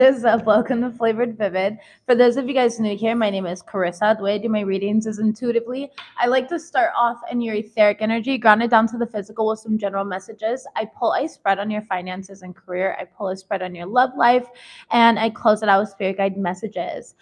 What is up? Welcome to Flavored Vivid. For those of you guys new here, my name is Carissa. The way I do my readings is intuitively. I like to start off in your etheric energy, ground it down to the physical with some general messages. I pull a spread on your finances and career. I pull a spread on your love life, and I close it out with spirit guide messages.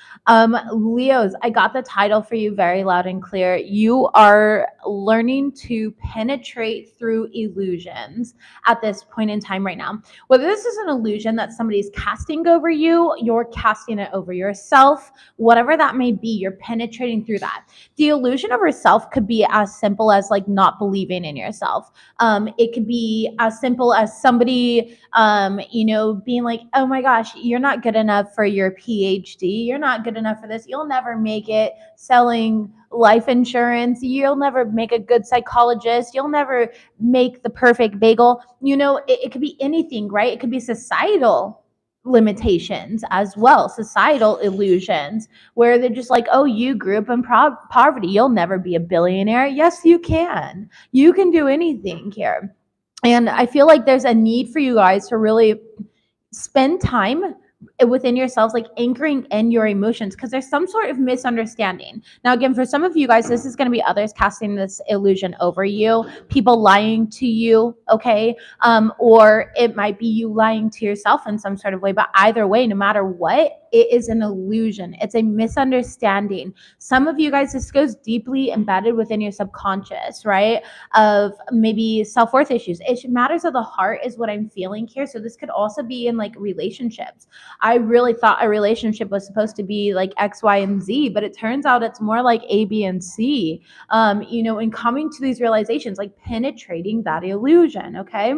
Leos, I got the title for you very loud and clear. You are learning to penetrate through illusions at this point in time right now. Whether this is an illusion that somebody's casting over you, you're casting it over yourself, whatever that may be, you're penetrating through that. The illusion of yourself could be as simple as like not believing in yourself. It could be as simple as somebody, being like, oh my gosh, you're not good enough for your PhD. You're not good enough for this. You'll never make it selling life insurance. You'll never make a good psychologist. You'll never make the perfect bagel. It could be anything, right? It could be societal limitations as well, societal illusions, where they're just like, oh, you grew up in poverty. You'll never be a billionaire. Yes, you can. You can do anything here. And I feel like there's a need for you guys to really spend time within yourselves, like anchoring in your emotions, because there's some sort of misunderstanding. Now, again, for some of you guys, this is going to be others casting this illusion over you, people lying to you, okay? Or it might be you lying to yourself in some sort of way. But either way, no matter what, it is an illusion. It's a misunderstanding. Some of you guys, this goes deeply embedded within your subconscious, right? Of maybe self-worth issues. Matters of the heart is what I'm feeling here. So this could also be in like relationships. I really thought a relationship was supposed to be like X, Y, and Z, but it turns out it's more like A, B, and C. And coming to these realizations, like penetrating that illusion, okay?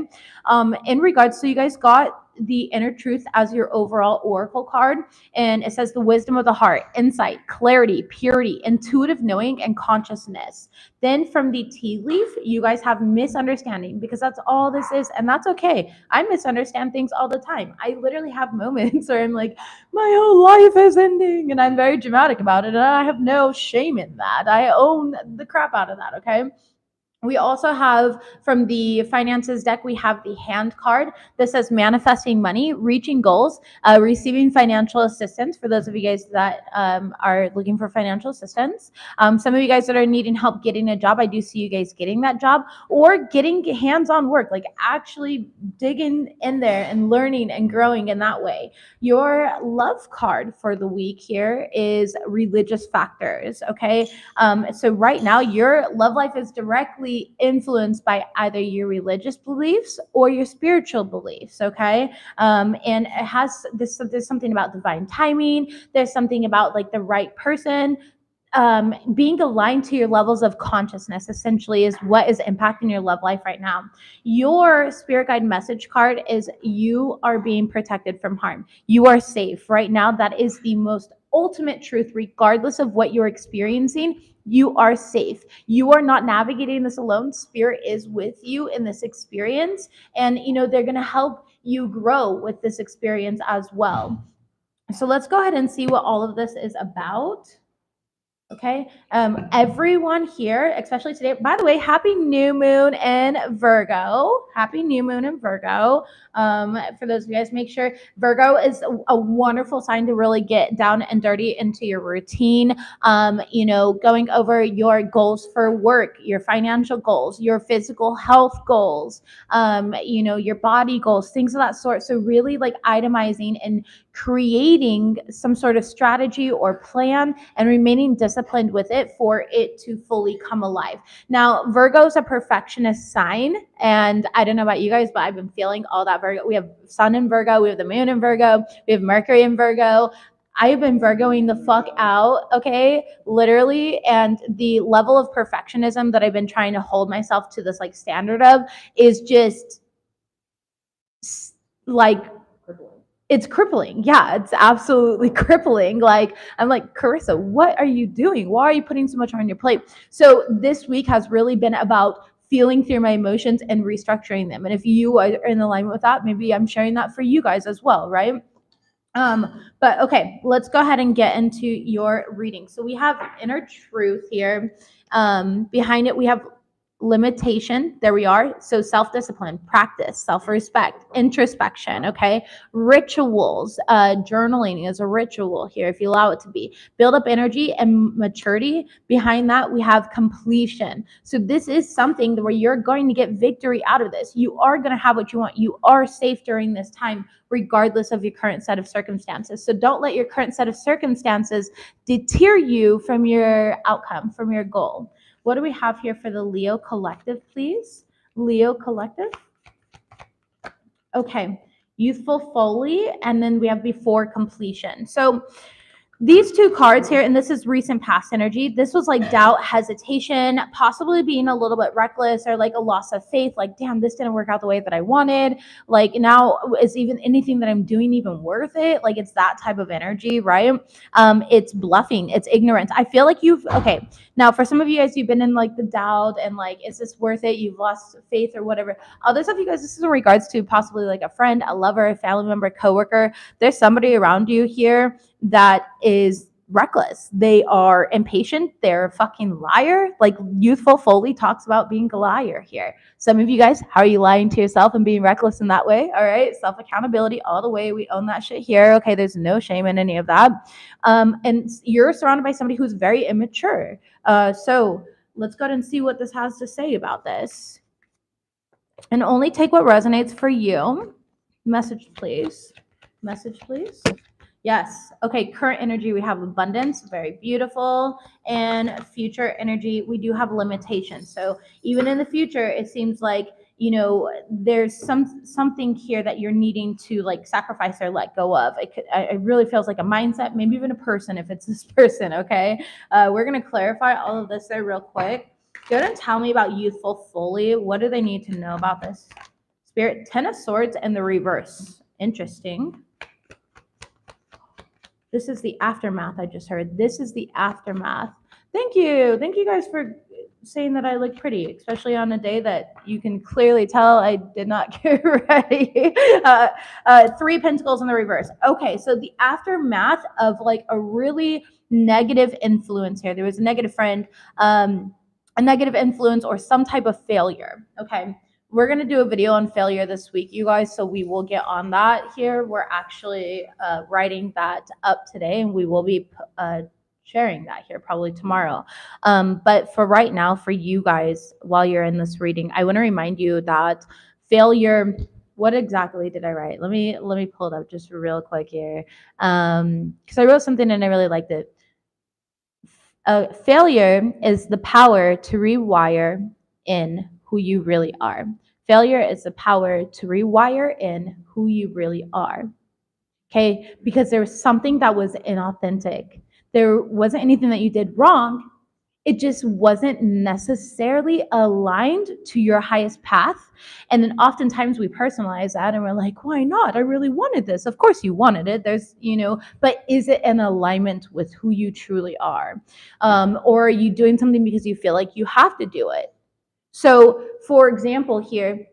In regards to, you guys got the inner truth as your overall oracle card, and it says the wisdom of the heart, insight, clarity, purity, intuitive knowing, and consciousness. Then from the tea leaf, you guys have misunderstanding, because that's all this is, and that's okay. I misunderstand things all the time. I literally have moments where I'm like, my whole life is ending, and I'm very dramatic about it, and I have no shame in that. I own the crap out of that, okay? We also have, from the finances deck, we have the hand card. This says manifesting money, reaching goals, receiving financial assistance for those of you guys that are looking for financial assistance. Some of you guys that are needing help getting a job, I do see you guys getting that job, or getting hands-on work, like actually digging in there and learning and growing in that way. Your love card for the week here is religious factors, okay? So right now, your love life is directly influenced by either your religious beliefs or your spiritual beliefs, okay? And it has this, there's something about divine timing. There's something about like the right person. Being aligned to your levels of consciousness essentially is what is impacting your love life right now. Your spirit guide message card is you are being protected from harm. You are safe right now. That is the most ultimate truth, regardless of what you're experiencing. You are safe. You are not navigating this alone. Spirit is with you in this experience, and they're going to help you grow with this experience as well. So let's go ahead and see what all of this is about. Okay. Everyone here, especially today, by the way, happy new moon in Virgo. Happy new moon in Virgo. For those of you guys, make sure Virgo is a wonderful sign to really get down and dirty into your routine. Going over your goals for work, your financial goals, your physical health goals, your body goals, things of that sort. So really like itemizing and creating some sort of strategy or plan and remaining disciplined with it for it to fully come alive. Now, Virgo is a perfectionist sign, and I don't know about you guys, but I've been feeling all that Virgo. We have Sun in Virgo, we have the Moon in Virgo, we have Mercury in Virgo. I've been Virgoing the fuck out, okay, literally, and the level of perfectionism that I've been trying to hold myself to this like standard of is just like it's crippling. Yeah, it's absolutely crippling. Like, I'm like, Carissa, what are you doing? Why are you putting so much on your plate? So this week has really been about feeling through my emotions and restructuring them. And if you are in alignment with that, maybe I'm sharing that for you guys as well, right? But okay, let's go ahead and get into your reading. So we have inner truth here. Behind it, we have limitation, there we are. So self-discipline, practice, self-respect, introspection, okay? Rituals, journaling is a ritual here if you allow it to be. Build up energy and maturity. Behind that, we have completion. So this is something where you're going to get victory out of this. You are going to have what you want. You are safe during this time, regardless of your current set of circumstances. So don't let your current set of circumstances deter you from your outcome, from your goal. What do we have here for the Leo collective, please? Leo collective. Okay, youthful folly, and then we have before completion. So these two cards here, and this is recent past energy, this was like doubt, hesitation, possibly being a little bit reckless or like a loss of faith, like, damn, this didn't work out the way that I wanted. Like, now is even anything that I'm doing even worth it? Like, it's that type of energy, right? It's bluffing, it's ignorance. I feel like okay, now for some of you guys, you've been in like the doubt and like, is this worth it? You've lost faith or whatever. Others of you guys, this is in regards to possibly like a friend, a lover, a family member, coworker. There's somebody around you here that is reckless. They are impatient. They're a fucking liar. Like youthful folly talks about being a liar here. Some of you guys, how are you lying to yourself and being reckless in that way? All right. Self-accountability all the way. We own that shit here. Okay. There's no shame in any of that. And you're surrounded by somebody who's very immature. So let's go ahead and see what this has to say about this. And only take what resonates for you. Message, please. Message, please. Yes. Okay. Current energy, we have abundance, very beautiful. And future energy, we do have limitations. So even in the future, it seems like, there's something here that you're needing to like sacrifice or let go of. It really feels like a mindset, maybe even a person if it's this person. Okay. We're going to clarify all of this there real quick. Go ahead and tell me about youthful folly. What do they need to know about this? Spirit, 10 of Swords and the reverse. Interesting. This is the aftermath I just heard. This is the aftermath. Thank you. Thank you guys for saying that I look pretty, especially on a day that you can clearly tell I did not get ready. 3 Pentacles in the reverse. Okay, so the aftermath of like a really negative influence here. There was a negative friend, a negative influence or some type of failure. Okay. We're going to do a video on failure this week, you guys, so we will get on that here. We're actually writing that up today, and we will be sharing that here probably tomorrow. But for right now, for you guys, while you're in this reading, I want to remind you that failure, what exactly did I write? Let me pull it up just real quick here, because I wrote something and I really liked it. Failure is the power to rewire in who you really are. Failure is the power to rewire in who you really are. Okay? Because there was something that was inauthentic. There wasn't anything that you did wrong. It just wasn't necessarily aligned to your highest path. And then oftentimes we personalize that and we're like, why not? I really wanted this. Of course you wanted it. There's, but is it in alignment with who you truly are? Or are you doing something because you feel like you have to do it? So, for example, here,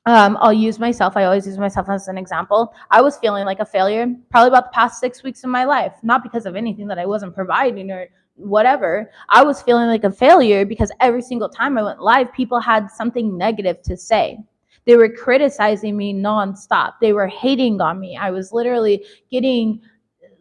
I'll use myself. I always use myself as an example. I was feeling like a failure probably about the past 6 weeks of my life, not because of anything that I wasn't providing or whatever. I was feeling like a failure because every single time I went live, people had something negative to say. They were criticizing me nonstop. They were hating on me. I was literally getting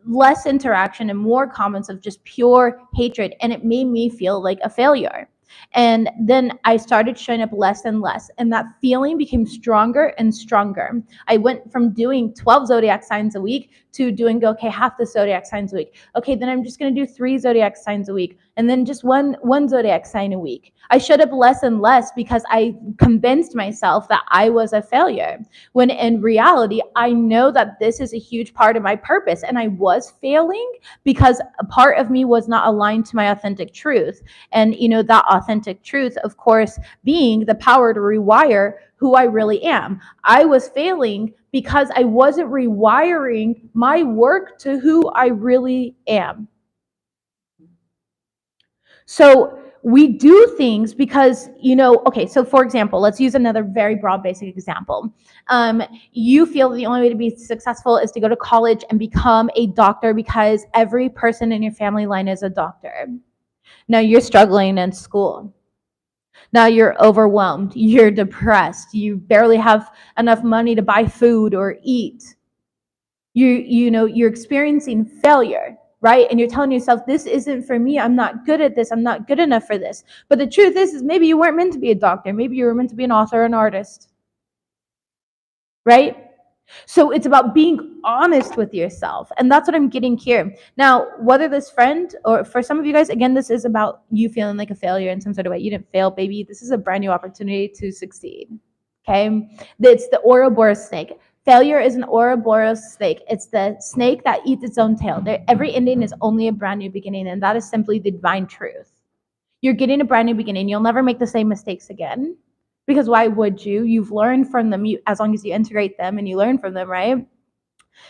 less interaction and more comments of just pure hatred, and it made me feel like a failure. And then I started showing up less and less, and that feeling became stronger and stronger. I went from doing 12 zodiac signs a week to doing, okay, half the zodiac signs a week. Okay, then I'm just going to do 3 zodiac signs a week, and then just one zodiac sign a week. I showed up less and less because I convinced myself that I was a failure, when in reality, I know that this is a huge part of my purpose, and I was failing because a part of me was not aligned to my authentic truth. And, that authentic truth, of course, being the power to rewire who I really am. I was failing because I wasn't rewiring my work to who I really am. So we do things because, okay, so for example, let's use another very broad, basic example. You feel the only way to be successful is to go to college and become a doctor because every person in your family line is a doctor. Now you're struggling in school. Now you're overwhelmed, you're depressed, you barely have enough money to buy food or eat. You're experiencing failure, right? And you're telling yourself, this isn't for me, I'm not good at this, I'm not good enough for this. But the truth is maybe you weren't meant to be a doctor, maybe you were meant to be an author, an artist, right? So it's about being honest with yourself. And that's what I'm getting here. Now, whether this friend, or for some of you guys, again, this is about you feeling like a failure in some sort of way. You didn't fail, baby. This is a brand new opportunity to succeed. Okay? It's the Ouroboros snake. Failure is an Ouroboros snake. It's the snake that eats its own tail. Every ending is only a brand new beginning, and that is simply the divine truth. You're getting a brand new beginning. You'll never make the same mistakes again. Because why would you? You've learned from them, as long as you integrate them and you learn from them, right?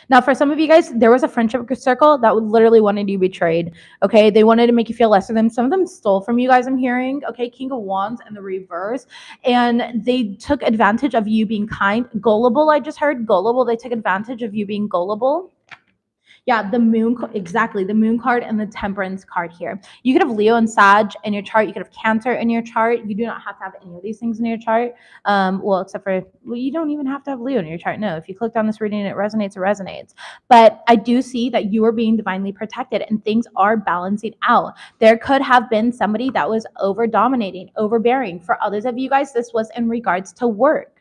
Now, for some of you guys, there was a friendship circle that literally wanted you betrayed. Okay, they wanted to make you feel lesser than. Some of them stole from you guys. I'm hearing. Okay, King of Wands and the reverse, and they took advantage of you being kind, gullible. I just heard gullible. They took advantage of you being gullible. Yeah, the moon, exactly. The moon card and the temperance card here. You could have Leo and Sag in your chart. You could have Cancer in your chart. You do not have to have any of these things in your chart. Well, except for, you don't even have to have Leo in your chart. No, if you clicked on this reading and it resonates, it resonates. But I do see that you are being divinely protected and things are balancing out. There could have been somebody that was over dominating, overbearing. For others of you guys, this was in regards to work.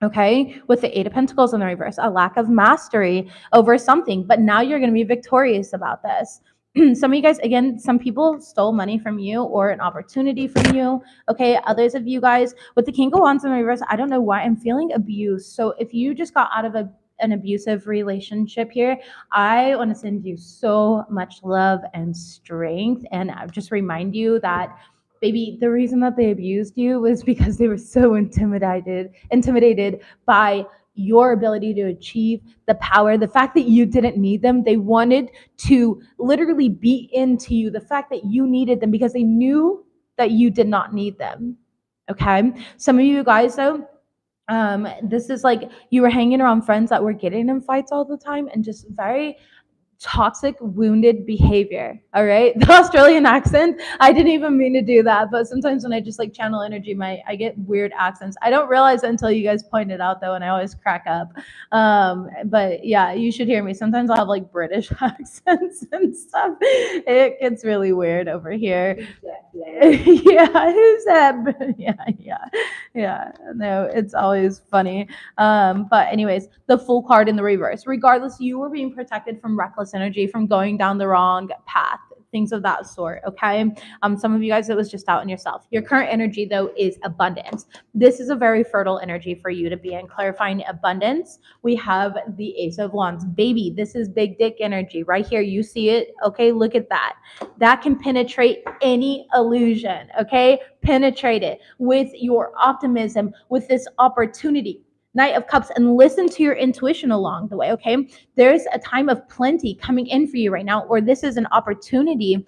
Okay, with the Eight of Pentacles in the reverse, a lack of mastery over something, but now you're going to be victorious about this. Some of you guys, again, some people stole money from you or an opportunity from you. Okay, others of you guys, with the King of Wands in the reverse, I don't know why I'm feeling abuse. So if you just got out of an abusive relationship here, I want to send you so much love and strength, and just remind you that, baby, the reason that they abused you was because they were so intimidated by your ability to achieve the power, the fact that you didn't need them. They wanted to literally beat into you the fact that you needed them because they knew that you did not need them. Okay, some of you guys though, this is like you were hanging around friends that were getting in fights all the time and just very toxic, wounded behavior. All right, the Australian accent, I didn't even mean to do that, but sometimes when I just like channel energy, I get weird accents. I don't realize it until you guys point it out though, and I always crack up. But yeah, you should hear me. Sometimes I'll have like British accents and stuff. It gets really weird over here. Yeah, who's that? Yeah. No, it's always funny. But anyways, the Fool card in the reverse. Regardless, you were being protected from reckless energy, from going down the wrong path, things of that sort. Okay. Some of you guys, it was just out in yourself. Your current energy though is abundance. This is a very fertile energy for you to be in. Clarifying abundance, we have the Ace of Wands. Baby, this is big dick energy right here. You see it? Okay, look at that. That can penetrate any illusion. Okay, penetrate it with your optimism, with this opportunity. Knight of Cups, and listen to your intuition along the way, okay? There's a time of plenty coming in for you right now, or this is an opportunity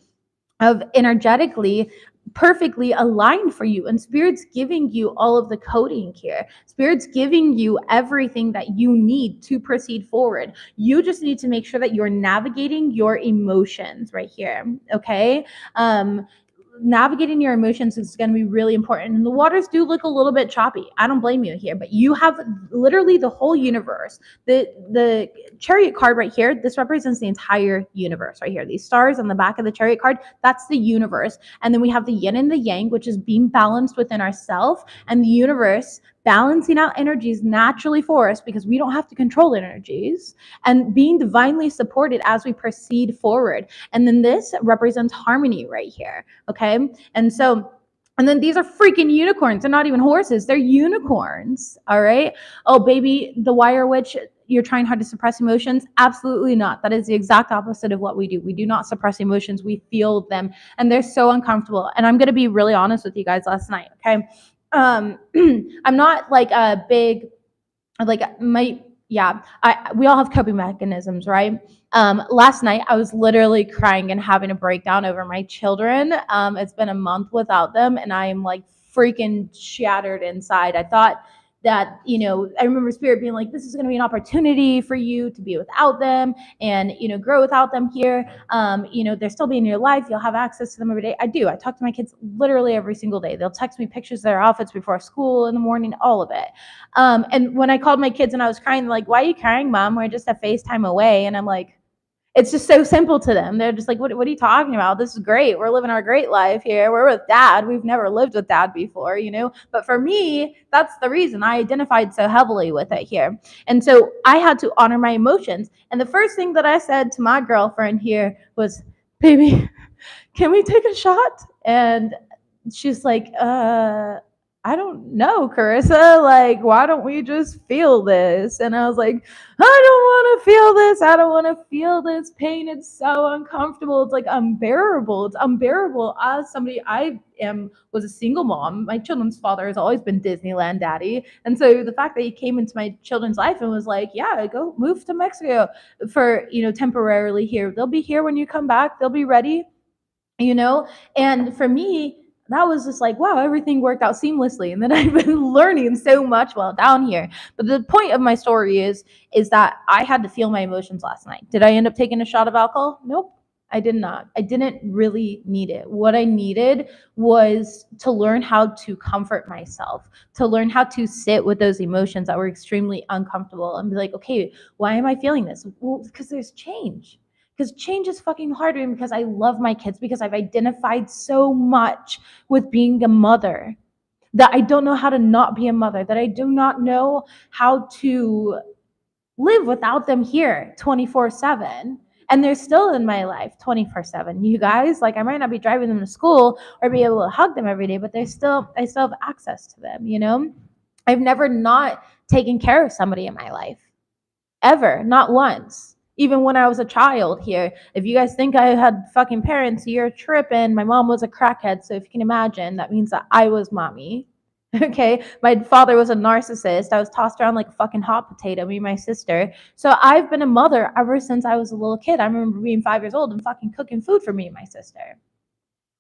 of energetically perfectly aligned for you, and Spirit's giving you all of the coding here. Spirit's giving you everything that you need to proceed forward. You just need to make sure that you're navigating your emotions right here, okay? Navigating your emotions is going to be really important. And the waters do look a little bit choppy. I don't blame you here, but you have literally the whole universe. The Chariot card right here, this represents the entire universe right here. These stars on the back of the Chariot card, that's the universe. And then we have the yin and the yang, which is being balanced within ourselves, and the universe balancing out energies naturally for us because we don't have to control energies, and being divinely supported as we proceed forward. And then this represents harmony right here. Okay. And then these are freaking unicorns. They're not even horses. They're unicorns. All right. Oh, baby, the Wire Witch, you're trying hard to suppress emotions. Absolutely not. That is the exact opposite of what we do. We do not suppress emotions. We feel them, and they're so uncomfortable. And I'm going to be really honest with you guys last night. Okay. I'm not like a big, like we all have coping mechanisms, right? Last night I was literally crying and having a breakdown over my children. It's been a month without them, and I am like freaking shattered inside. I thought that, I remember Spirit being like, this is going to be an opportunity for you to be without them and, grow without them here. They're still being in your life. You'll have access to them every day. I do. I talk to my kids literally every single day. They'll text me pictures of their outfits before school in the morning, all of it. And when I called my kids and I was crying, they're like, why are you crying, Mom? We're just a FaceTime away. And I'm like, it's just so simple to them. They're just like, what are you talking about? This is great. We're living our great life here. We're with Dad. We've never lived with Dad before, But for me, that's the reason I identified so heavily with it here. And so I had to honor my emotions. And the first thing that I said to my girlfriend here was, baby, can we take a shot? And she's like, I don't know, Carissa. Like, why don't we just feel this? And I was like, I don't want to feel this. I don't want to feel this pain. It's so uncomfortable. It's like unbearable. It's unbearable. As somebody, was a single mom. My children's father has always been Disneyland daddy. And so the fact that he came into my children's life and was like, yeah, go move to Mexico for, temporarily here. They'll be here when you come back. They'll be ready, And for me, that was just like, wow, everything worked out seamlessly. And then I've been learning so much while down here. But the point of my story is that I had to feel my emotions last night. Did I end up taking a shot of alcohol? Nope. I did not. I didn't really need it. What I needed was to learn how to comfort myself, to learn how to sit with those emotions that were extremely uncomfortable and be like, okay, why am I feeling this? Well, because there's change. Because change is fucking hard, and because I love my kids, because I've identified so much with being a mother that I don't know how to not be a mother, that I do not know how to live without them here 24/7. And they're still in my life 24/7. You guys, like, I might not be driving them to school or be able to hug them every day, but I still have access to them, I've never not taken care of somebody in my life. Ever. Not once. Even when I was a child here. If you guys think I had fucking parents, you're tripping. My mom was a crackhead, so if you can imagine, that means that I was mommy. Okay, my father was a narcissist. I was tossed around like a fucking hot potato, me and my sister. So I've been a mother ever since I was a little kid. I remember being 5 years old and fucking cooking food for me and my sister.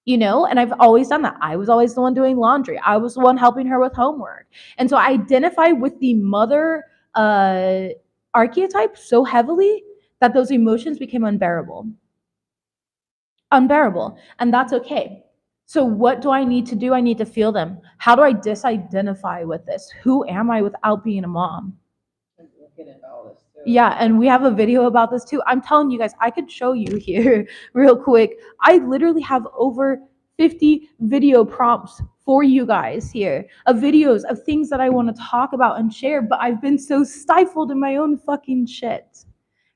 And I've always done that. I was always the one doing laundry. I was the one helping her with homework. And so I identify with the mother archetype so heavily that those emotions became unbearable. And that's okay. So what do I need to do? I need to feel them. How do I disidentify with this? Who am I without being a mom? Yeah, and we have a video about this too. I'm telling you guys, I could show you here real quick. I literally have over 50 video prompts for you guys here of videos of things that I want to talk about and share, but I've been so stifled in my own fucking shit.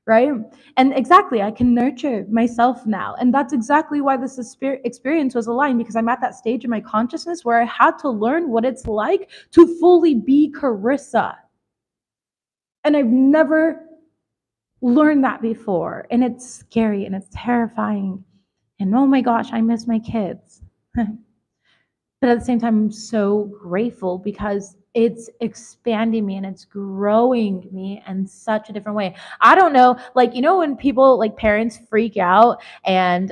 Right? And exactly, I can nurture myself now. And that's exactly why this experience was aligned, because I'm at that stage in my consciousness where I had to learn what it's like to fully be Carissa. And I've never learned that before. And it's scary and it's terrifying. And oh my gosh, I miss my kids. But at the same time, I'm so grateful because it's expanding me and it's growing me in such a different way. I don't know, like, when people, like, parents freak out and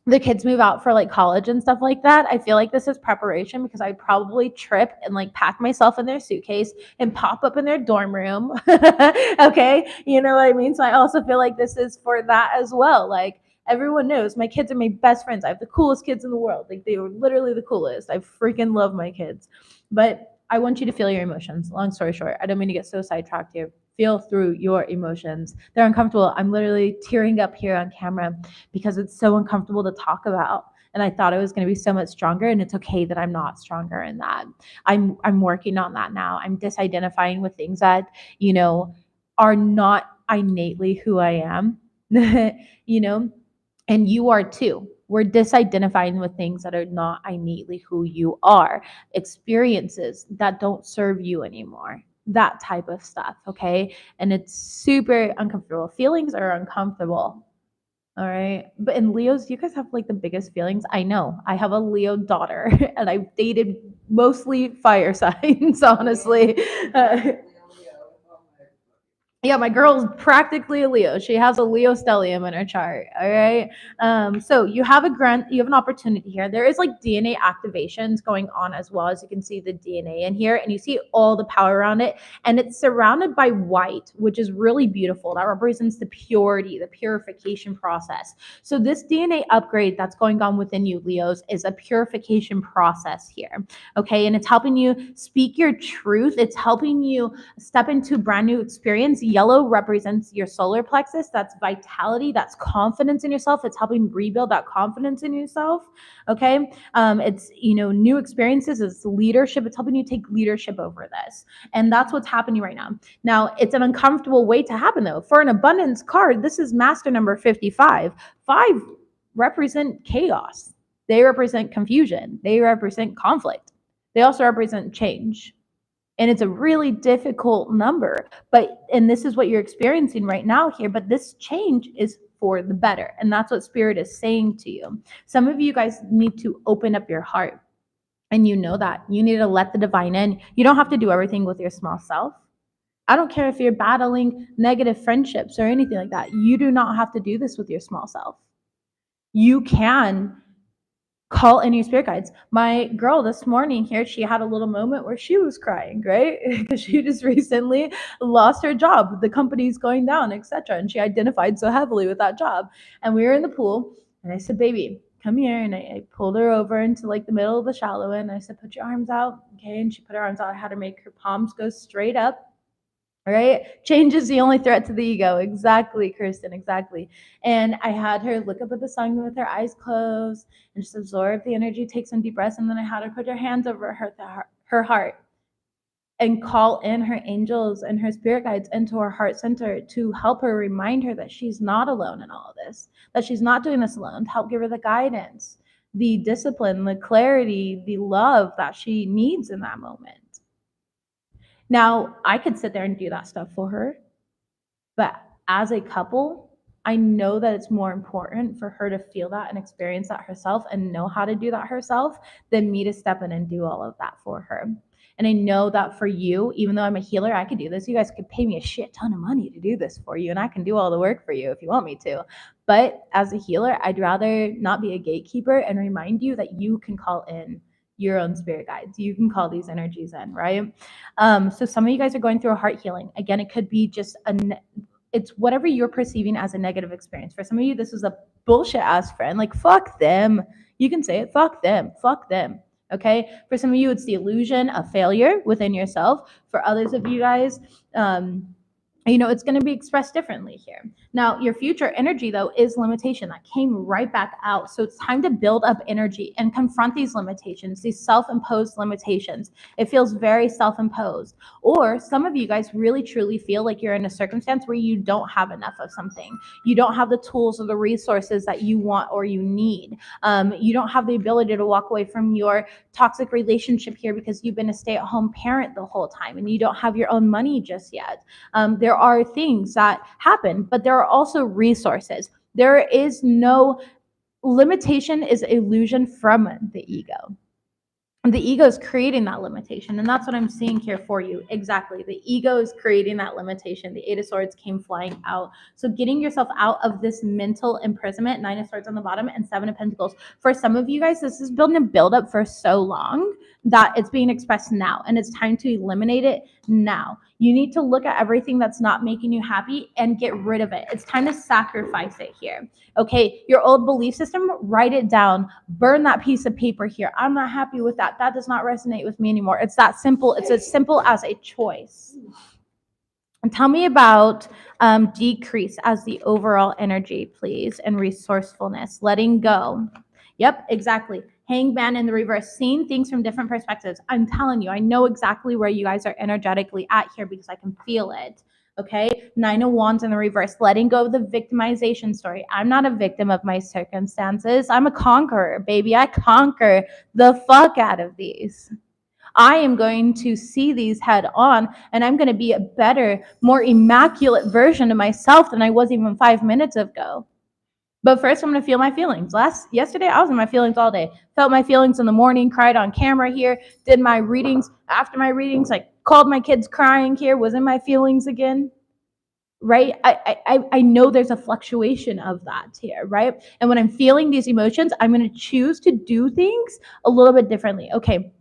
the kids move out for like college and stuff like that, I feel like this is preparation, because I'd probably trip and like pack myself in their suitcase and pop up in their dorm room. Okay, you know what I mean? So I also feel like this is for that as well. Like, everyone knows my kids are my best friends. I have the coolest kids in the world. Like, they were literally the coolest. I freaking love my kids. But I want you to feel your emotions. Long story short, I don't mean to get so sidetracked here. Feel through your emotions. They're uncomfortable. I'm literally tearing up here on camera because it's so uncomfortable to talk about. And I thought I was going to be so much stronger, and it's okay that I'm not stronger in that. I'm working on that now. I'm disidentifying with things that, are not innately who I am. And you are too. We're disidentifying with things that are not innately who you are. Experiences that don't serve you anymore. That type of stuff, okay? And it's super uncomfortable. Feelings are uncomfortable. All right. But in Leos, you guys have like the biggest feelings. I know. I have a Leo daughter and I've dated mostly fire signs, honestly. Yeah, my girl's practically a Leo. She has a Leo stellium in her chart. All right. So you have an opportunity here. There is like DNA activations going on as well. As you can see the DNA in here, and you see all the power around it, and it's surrounded by white, which is really beautiful. That represents the purity, the purification process. So this DNA upgrade that's going on within you, Leos, is a purification process here. Okay, and it's helping you speak your truth. It's helping you step into brand new experience. Yellow represents your solar plexus. That's vitality. That's confidence in yourself. It's helping rebuild that confidence in yourself. Okay. It's, new experiences. It's leadership. It's helping you take leadership over this. And that's what's happening right now. Now, it's an uncomfortable way to happen though. For an abundance card, this is master number 55. 5 represent chaos. They represent confusion. They represent conflict. They also represent change. And it's a really difficult number, and this is what you're experiencing right now here, but this change is for the better. And that's what Spirit is saying to you. Some of you guys need to open up your heart, and you know that. You need to let the divine in. You don't have to do everything with your small self. I don't care if you're battling negative friendships or anything like that. You do not have to do this with your small self. You can call in your spirit guides. My girl this morning here, she had a little moment where she was crying, right? Because she just recently lost her job. The company's going down, etc. And she identified so heavily with that job. And we were in the pool, and I said, baby, come here. And I pulled her over into like the middle of the shallow end. And I said, put your arms out. Okay. And she put her arms out. I had her make her palms go straight up. All right. Change is the only threat to the ego. Exactly, Kirsten. Exactly. And I had her look up at the sun with her eyes closed and just absorb the energy, take some deep breaths. And then I had her put her hands over her heart and call in her angels and her spirit guides into her heart center to help her, remind her that she's not alone in all of this, that she's not doing this alone, to help give her the guidance, the discipline, the clarity, the love that she needs in that moment. Now, I could sit there and do that stuff for her, but as a couple, I know that it's more important for her to feel that and experience that herself and know how to do that herself than me to step in and do all of that for her. And I know that for you, even though I'm a healer, I could do this. You guys could pay me a shit ton of money to do this for you, and I can do all the work for you if you want me to. But as a healer, I'd rather not be a gatekeeper and remind you that you can call in your own spirit guides. You can call these energies in, right? So some of you guys are going through a heart healing. Again, it could be just it's whatever you're perceiving as a negative experience. For some of you, this is a bullshit ass friend. Like, fuck them. You can say it. Fuck them. Fuck them. Okay. For some of you, it's the illusion of failure within yourself. For others of you guys, it's going to be expressed differently here. Now, your future energy, though, is limitation. That came right back out. So it's time to build up energy and confront these limitations, these self-imposed limitations. It feels very self-imposed. Or some of you guys really, truly feel like you're in a circumstance where you don't have enough of something. You don't have the tools or the resources that you want or you need. You don't have the ability to walk away from your toxic relationship here because you've been a stay-at-home parent the whole time and you don't have your own money just yet. There are things that happen, but there are also resources. There is no limitation, is illusion from the ego. The ego is creating that limitation, and that's what I'm seeing here for you. Exactly. The ego is creating that limitation. The 8 of Swords came flying out. So getting yourself out of this mental imprisonment, 9 of Swords on the bottom and 7 of Pentacles. For some of you guys, this has been a buildup for so long that it's being expressed now, and it's time to eliminate it now. You need to look at everything that's not making you happy and get rid of it. It's time to sacrifice it here. Okay, your old belief system, write it down. Burn that piece of paper here. I'm not happy with that. That does not resonate with me anymore. It's that simple. It's as simple as a choice. And tell me about decrease as the overall energy, please, and resourcefulness. Letting go. Yep, exactly. Hangman in the reverse, seeing things from different perspectives. I'm telling you, I know exactly where you guys are energetically at here because I can feel it. Okay, 9 of Wands in the reverse, letting go of the victimization story. I'm not a victim of my circumstances. I'm a conqueror, baby. I conquer the fuck out of these. I am going to see these head on, and I'm going to be a better, more immaculate version of myself than I was even 5 minutes ago. But first, I'm going to feel my feelings. Yesterday, I was in my feelings all day. Felt my feelings in the morning, cried on camera here, did my readings. After my readings, called my kids crying here, was in my feelings again. right? I know there's a fluctuation of that here, right? And when I'm feeling these emotions, I'm going to choose to do things a little bit differently. Okay,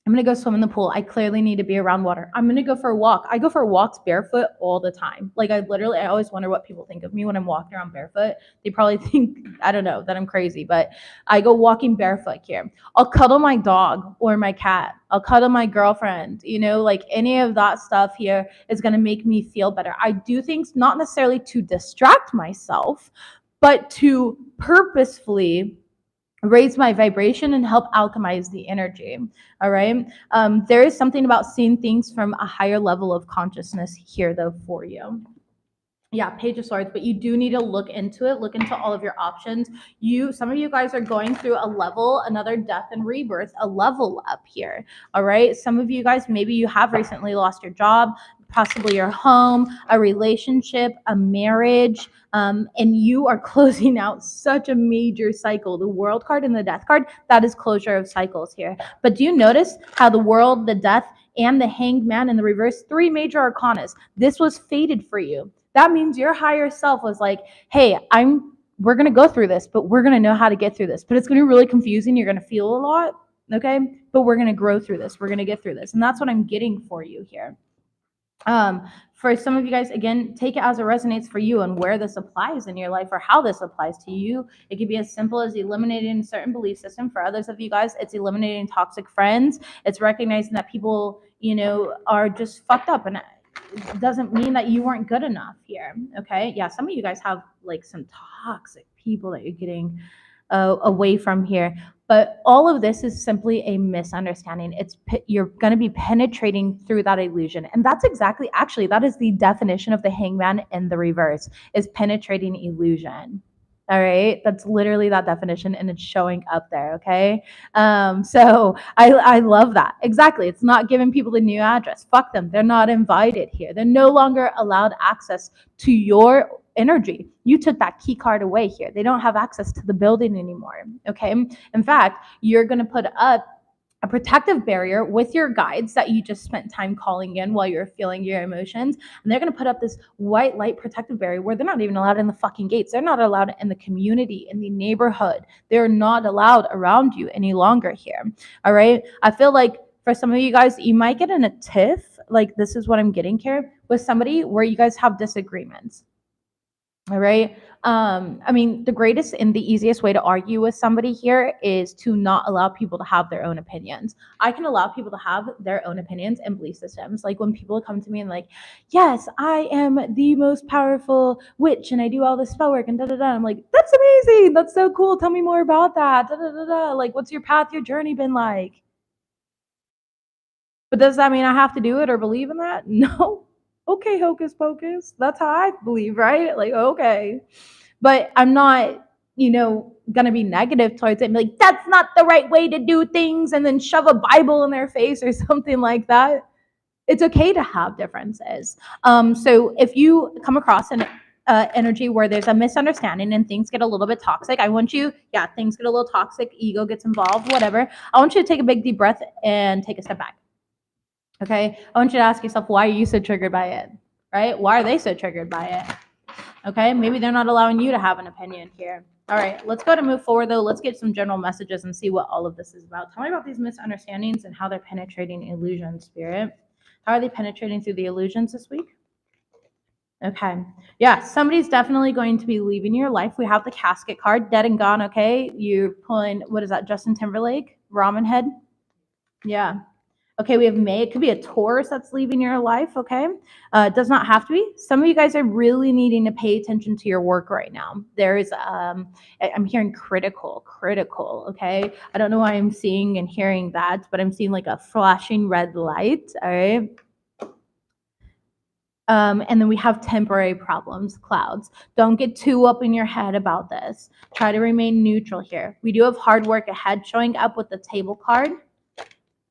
I'm gonna go swim in the pool. I clearly need to be around water. I'm gonna go for a walk. I go for walks barefoot all the time. Like I always wonder what people think of me when I'm walking around barefoot. They probably think, I don't know, that I'm crazy, but I go walking barefoot here. I'll cuddle my dog or my cat. I'll cuddle my girlfriend. Like any of that stuff here is gonna make me feel better. I do things not necessarily to distract myself, but to purposefully raise my vibration and help alchemize the energy. All right. There is something about seeing things from a higher level of consciousness here, though, for you. Yeah, Page of Swords, but you do need to look into it. Look into all of your options. Some of you guys are going through a level, another death and rebirth, a level up here. All right. Some of you guys, maybe you have recently lost your job, possibly your home, a relationship, a marriage, and you are closing out such a major cycle. The World card and the Death card, that is closure of cycles here. But do you notice how the World, the Death, and the Hanged Man in the reverse, 3 major arcanas, this was fated for you. That means your higher self was like, hey, we're going to go through this, but we're going to know how to get through this. But it's going to be really confusing. You're going to feel a lot, okay? But we're going to grow through this. We're going to get through this. And that's what I'm getting for you here. For some of you guys, again, take it as it resonates for you and where this applies in your life or how this applies to you. It could be as simple as eliminating a certain belief system. For others of you guys, it's eliminating toxic friends. It's recognizing that people, are just fucked up, and it doesn't mean that you weren't good enough here. Okay. Yeah. Some of you guys have like some toxic people that you're getting away from here. But all of this is simply a misunderstanding. You're going to be penetrating through that illusion. And that's actually, that is the definition of the hangman in the reverse, is penetrating illusion. All right. That's literally that definition, and it's showing up there. Okay. So I love that. Exactly. It's not giving people the new address. Fuck them. They're not invited here. They're no longer allowed access to your energy. You took that key card away here. They don't have access to the building anymore. Okay. In fact, you're going to put up a protective barrier with your guides that you just spent time calling in while you're feeling your emotions. And they're going to put up this white light protective barrier where they're not even allowed in the fucking gates. They're not allowed in the community, in the neighborhood. They're not allowed around you any longer here. All right. I feel like for some of you guys, you might get in a tiff. Like, this is what I'm getting here with somebody where you guys have disagreements. All right. The greatest and the easiest way to argue with somebody here is to not allow people to have their own opinions. I can allow people to have their own opinions and belief systems. Like when people come to me and like, yes, I am the most powerful witch and I do all this spell work and da-da-da. I'm like, that's amazing. That's so cool. Tell me more about that. Da-da-da-da. Like, what's your path, your journey been like? But does that mean I have to do it or believe in that? No. Okay, hocus pocus. That's how I believe, right? Like, okay. But I'm not, gonna be negative towards it and be like, that's not the right way to do things, and then shove a Bible in their face or something like that. It's okay to have differences. So if you come across an energy where there's a misunderstanding and things get a little bit toxic, things get a little toxic, ego gets involved, whatever. I want you to take a big deep breath and take a step back. Okay, I want you to ask yourself, why are you so triggered by it, right? Why are they so triggered by it? Okay, maybe they're not allowing you to have an opinion here. All right, let's go to move forward though. Let's get some general messages and see what all of this is about. Tell me about these misunderstandings and how they're penetrating illusion, Spirit. How are they penetrating through the illusions this week? Okay, yeah, somebody's definitely going to be leaving your life. We have the casket card, dead and gone, okay? You're pulling, what is that, Justin Timberlake? Ramen head? Yeah. Okay, we have May. It could be a Taurus that's leaving your life, okay? It does not have to be. Some of you guys are really needing to pay attention to your work right now. There's, I'm hearing critical, okay? I don't know why I'm seeing and hearing that, but I'm seeing like a flashing red light, all right? And then we have temporary problems, clouds. Don't get too up in your head about this. Try to remain neutral here. We do have hard work ahead showing up with the table card,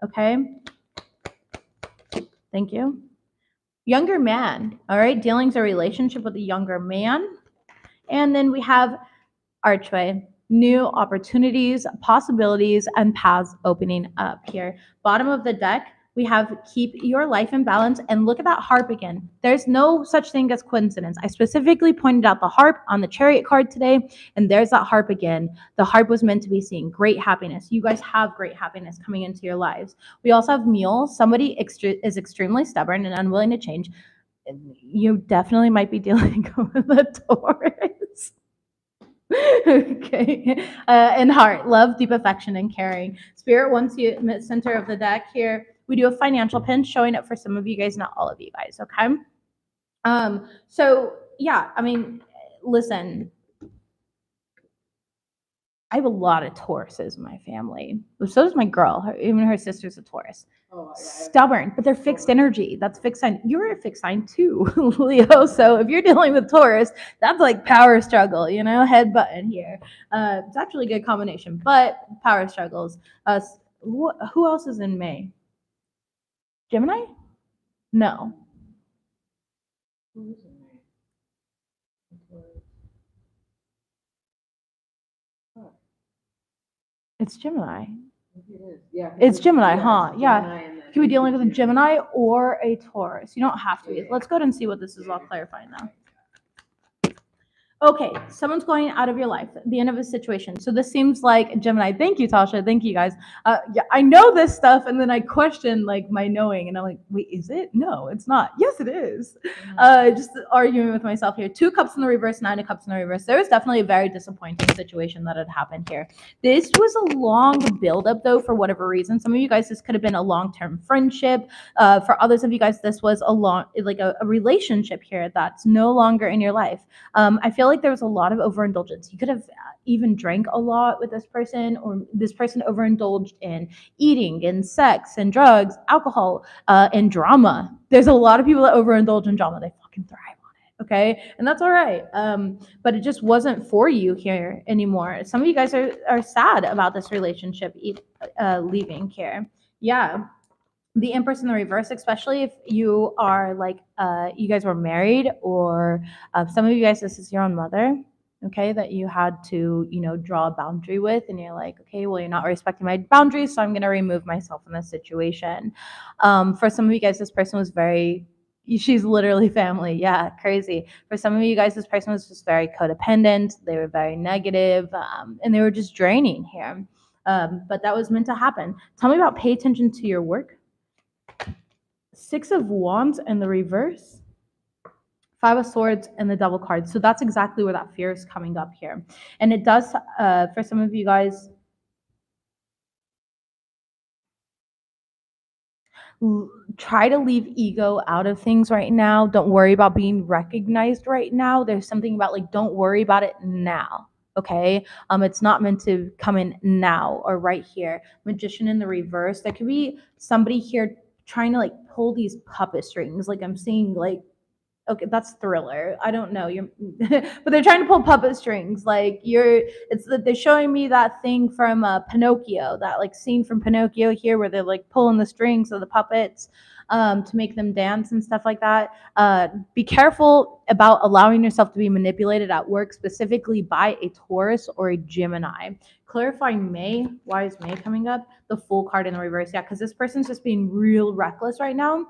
okay? Thank you. Younger man, all right? Dealing's a relationship with a younger man. And then we have archway, new opportunities, possibilities, and paths opening up here. Bottom of the deck, We have keep your life in balance, and look at that harp again. There's no such thing as coincidence. I specifically pointed out the harp on the chariot card today, and there's that harp again. The harp was meant to be seen. Great happiness. You guys have great happiness coming into your lives. We also have mule. Somebody is extremely stubborn and unwilling to change. You definitely might be dealing with a Taurus. Okay. And heart, love, deep affection, and caring. Spirit wants you in the center of the deck here. We do a financial pin showing up for some of you guys, not all of you guys. Okay. So yeah, I mean, listen, I have a lot of Tauruses in my family. So does my girl. Even her sister's a Taurus. Oh, yeah, stubborn, but they're fixed energy. That's fixed sign. You're a fixed sign too, Leo. So if you're dealing with Taurus, that's like power struggle, head button here. It's actually a good combination, but power struggles. Who else is in May? Gemini? No. Who's in May? It's Gemini. It is. Yeah. It's Gemini, huh? Yeah. Could be dealing with a Gemini or a Taurus. You don't have to be. Let's go ahead and see what this is all clarifying now. Okay, someone's going out of your life at the end of a situation. So this seems like Gemini. Thank you, Tasha. Thank you, guys. Yeah, I know this stuff, and then I question like my knowing, and I'm like, wait, is it? No, it's not. Yes, it is. Just arguing with myself here. 2 cups in the reverse, 9 of cups in the reverse. There was definitely a very disappointing situation that had happened here. This was a long buildup, though, for whatever reason. Some of you guys, this could have been a long-term friendship. For others of you guys, this was a relationship here that's no longer in your life. I feel like there was a lot of overindulgence. You could have even drank a lot with this person, or this person overindulged in eating and sex and drugs, alcohol, and drama. There's a lot of people that overindulge in drama. They fucking thrive on it, okay? And that's all right. But it just wasn't for you here anymore. Some of you guys are sad about this relationship leaving here. Yeah. The Empress in the reverse, especially if you are like, you guys were married, or some of you guys, this is your own mother, okay, that you had to, draw a boundary with, and you're like, okay, well, you're not respecting my boundaries, so I'm going to remove myself from this situation. For some of you guys, this person was she's literally family. Yeah, crazy. For some of you guys, this person was just very codependent. They were very negative, and they were just draining here. But that was meant to happen. Tell me about pay attention to your work. 6 of Wands and the reverse, 5 of Swords and the Devil card. So that's exactly where that fear is coming up here. And it does, for some of you guys, try to leave ego out of things right now. Don't worry about being recognized right now. There's something about like, don't worry about it now. Okay. It's not meant to come in now or right here. Magician in the reverse. There could be somebody here trying to like pull these puppet strings. Like I'm seeing like, okay, that's Thriller. I don't know. But they're trying to pull puppet strings. Like they're showing me that thing from Pinocchio, that like scene from Pinocchio here where they're like pulling the strings of the puppets to make them dance and stuff like that. Be careful about allowing yourself to be manipulated at work, specifically by a Taurus or a Gemini. Clarifying May. Why is May coming up? The Fool card in the reverse. Yeah, because this person's just being real reckless right now.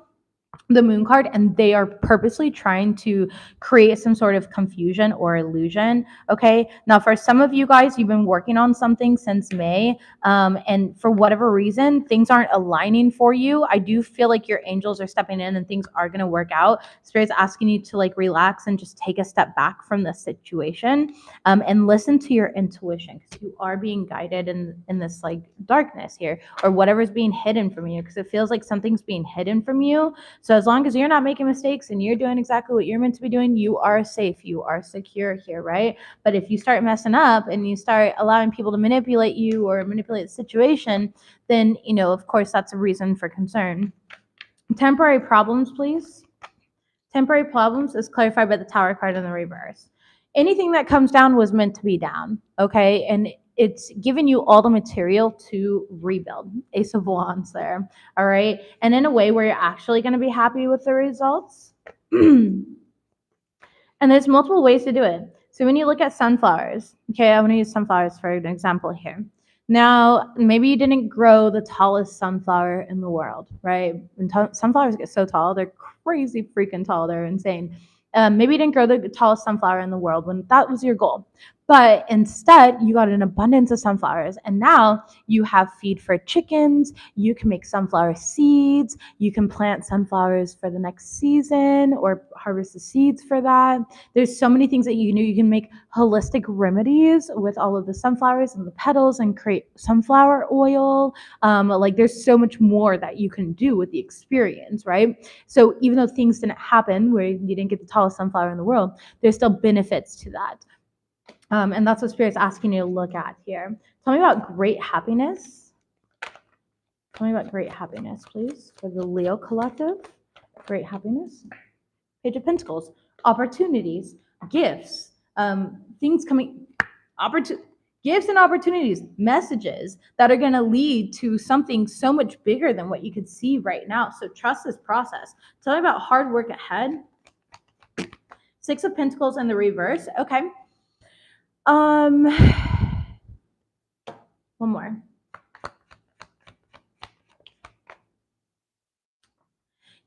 The Moon card, and they are purposely trying to create some sort of confusion or illusion. Okay, now for some of you guys, you've been working on something since May, and for whatever reason things aren't aligning for you. I do feel like your angels are stepping in and things are going to work out. Spirit's asking you to like relax and just take a step back from the situation, and listen to your intuition, because you are being guided in this like darkness here, or whatever's being hidden from you, because it feels like something's being hidden from you. So as long as you're not making mistakes and you're doing exactly what you're meant to be doing, you are safe, you are secure here, right? But if you start messing up and you start allowing people to manipulate you or manipulate the situation, then, of course, that's a reason for concern. Temporary problems, please. Temporary problems is clarified by the Tower card in the reverse. Anything that comes down was meant to be down, okay? And it's given you all the material to rebuild. Ace of Wands there, all right? And in a way where you're actually going to be happy with the results. And there's multiple ways to do it. So when you look at sunflowers, okay, I'm going to use sunflowers for an example here. Now, maybe you didn't grow the tallest sunflower in the world, right? And sunflowers get so tall, they're crazy freaking tall, they're insane. Maybe you didn't grow the tallest sunflower in the world when that was your goal. But instead, you got an abundance of sunflowers. And now you have feed for chickens. You can make sunflower seeds. You can plant sunflowers for the next season or harvest the seeds for that. There's so many things that you can do. You can make holistic remedies with all of the sunflowers and the petals and create sunflower oil. Like there's so much more that you can do with the experience, right? So even though things didn't happen where you didn't get the tallest sunflower in the world, there's still benefits to that. And that's what Spirit's asking you to look at here. Tell me about great happiness. Tell me about great happiness, please, for the Leo collective. Great happiness. Page of Pentacles. Opportunities, gifts, things coming, gifts and opportunities, messages that are going to lead to something so much bigger than what you could see right now. So trust this process. Tell me about hard work ahead. Six of Pentacles in the reverse. Okay. One more.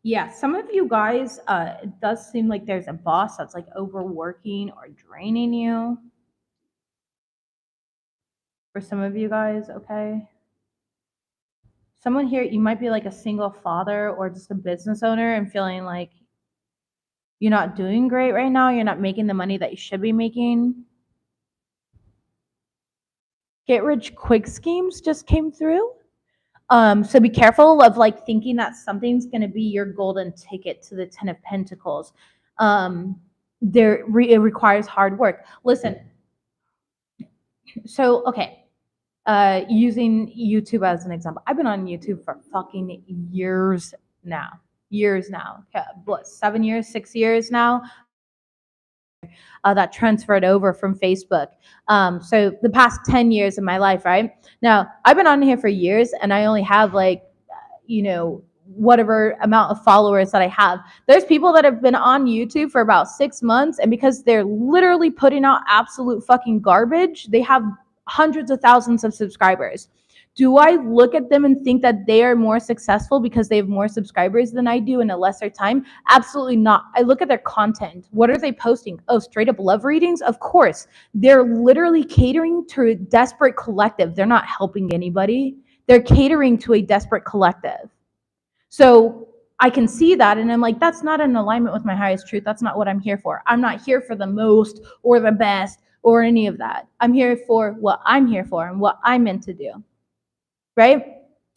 Yeah, some of you guys, it does seem like there's a boss that's like overworking or draining you. For some of you guys, okay? Someone here, you might be like a single father or just a business owner and feeling like you're not doing great right now. You're not making the money that you should be making. Get rich quick schemes just came through. So be careful of like thinking that something's going to be your golden ticket to the 10 of Pentacles. It requires hard work. Listen. So, okay. Using YouTube as an example. I've been on YouTube for fucking years now. What, 7 years, 6 years now? That transferred over from Facebook. So the past 10 years of my life, right? Now, I've been on here for years and I only have like, whatever amount of followers that I have. There's people that have been on YouTube for about 6 months, and because they're literally putting out absolute fucking garbage, they have hundreds of thousands of subscribers. Do I look at them and think that they are more successful because they have more subscribers than I do in a lesser time? Absolutely not. I look at their content. What are they posting? Oh, straight up love readings? Of course. They're literally catering to a desperate collective. They're not helping anybody. They're catering to a desperate collective. So I can see that and I'm like, that's not in alignment with my highest truth. That's not what I'm here for. I'm not here for the most or the best or any of that. I'm here for what I'm here for and what I'm meant to do. Right?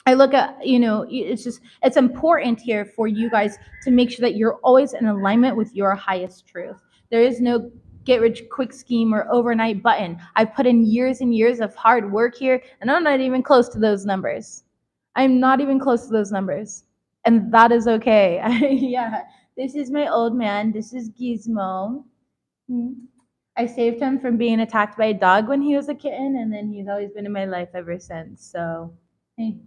I look at, it's important here for you guys to make sure that you're always in alignment with your highest truth. There is no get rich quick scheme or overnight button. I've put in years and years of hard work here, and I'm not even close to those numbers. I'm not even close to those numbers. And that is okay. Yeah, this is my old man. This is Gizmo. I saved him from being attacked by a dog when he was a kitten, and then he's always been in my life ever since. So, hey.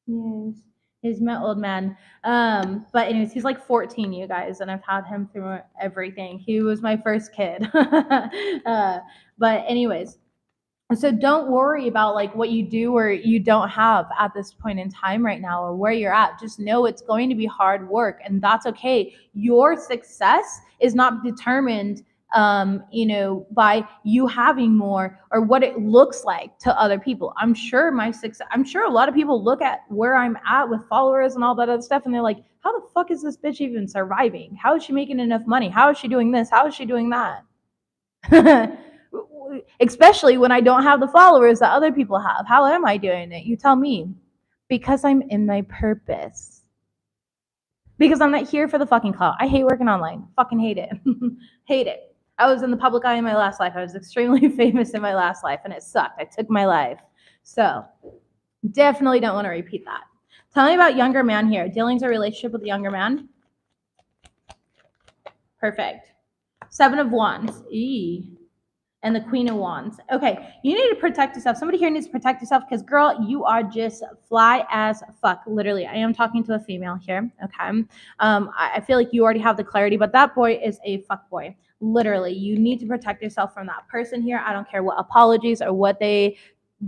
Yes, he's my old man. But anyways, he's like 14, you guys, and I've had him through everything. He was my first kid. But anyways, so don't worry about like what you do or you don't have at this point in time right now or where you're at. Just know it's going to be hard work, and that's okay. Your success is not determined by you having more or what it looks like to other people. I'm sure a lot of people look at where I'm at with followers and all that other stuff and they're like, how the fuck is this bitch even surviving? How is she making enough money? How is she doing this? How is she doing that? Especially when I don't have the followers that other people have. How am I doing it? You tell me. Because I'm in my purpose. Because I'm not here for the fucking clout. I hate working online. Fucking hate it. Hate it. I was in the public eye in my last life. I was extremely famous in my last life, and it sucked. I took my life. So definitely don't want to repeat that. Tell me about younger man here. Dealings or relationship with a younger man. Perfect. 7 of Wands. And the Queen of Wands. Okay, you need to protect yourself. Somebody here needs to protect yourself because, girl, you are just fly as fuck. Literally, I am talking to a female here. Okay, I feel like you already have the clarity, but that boy is a fuck boy. Literally, you need to protect yourself from that person here. I don't care what apologies or what they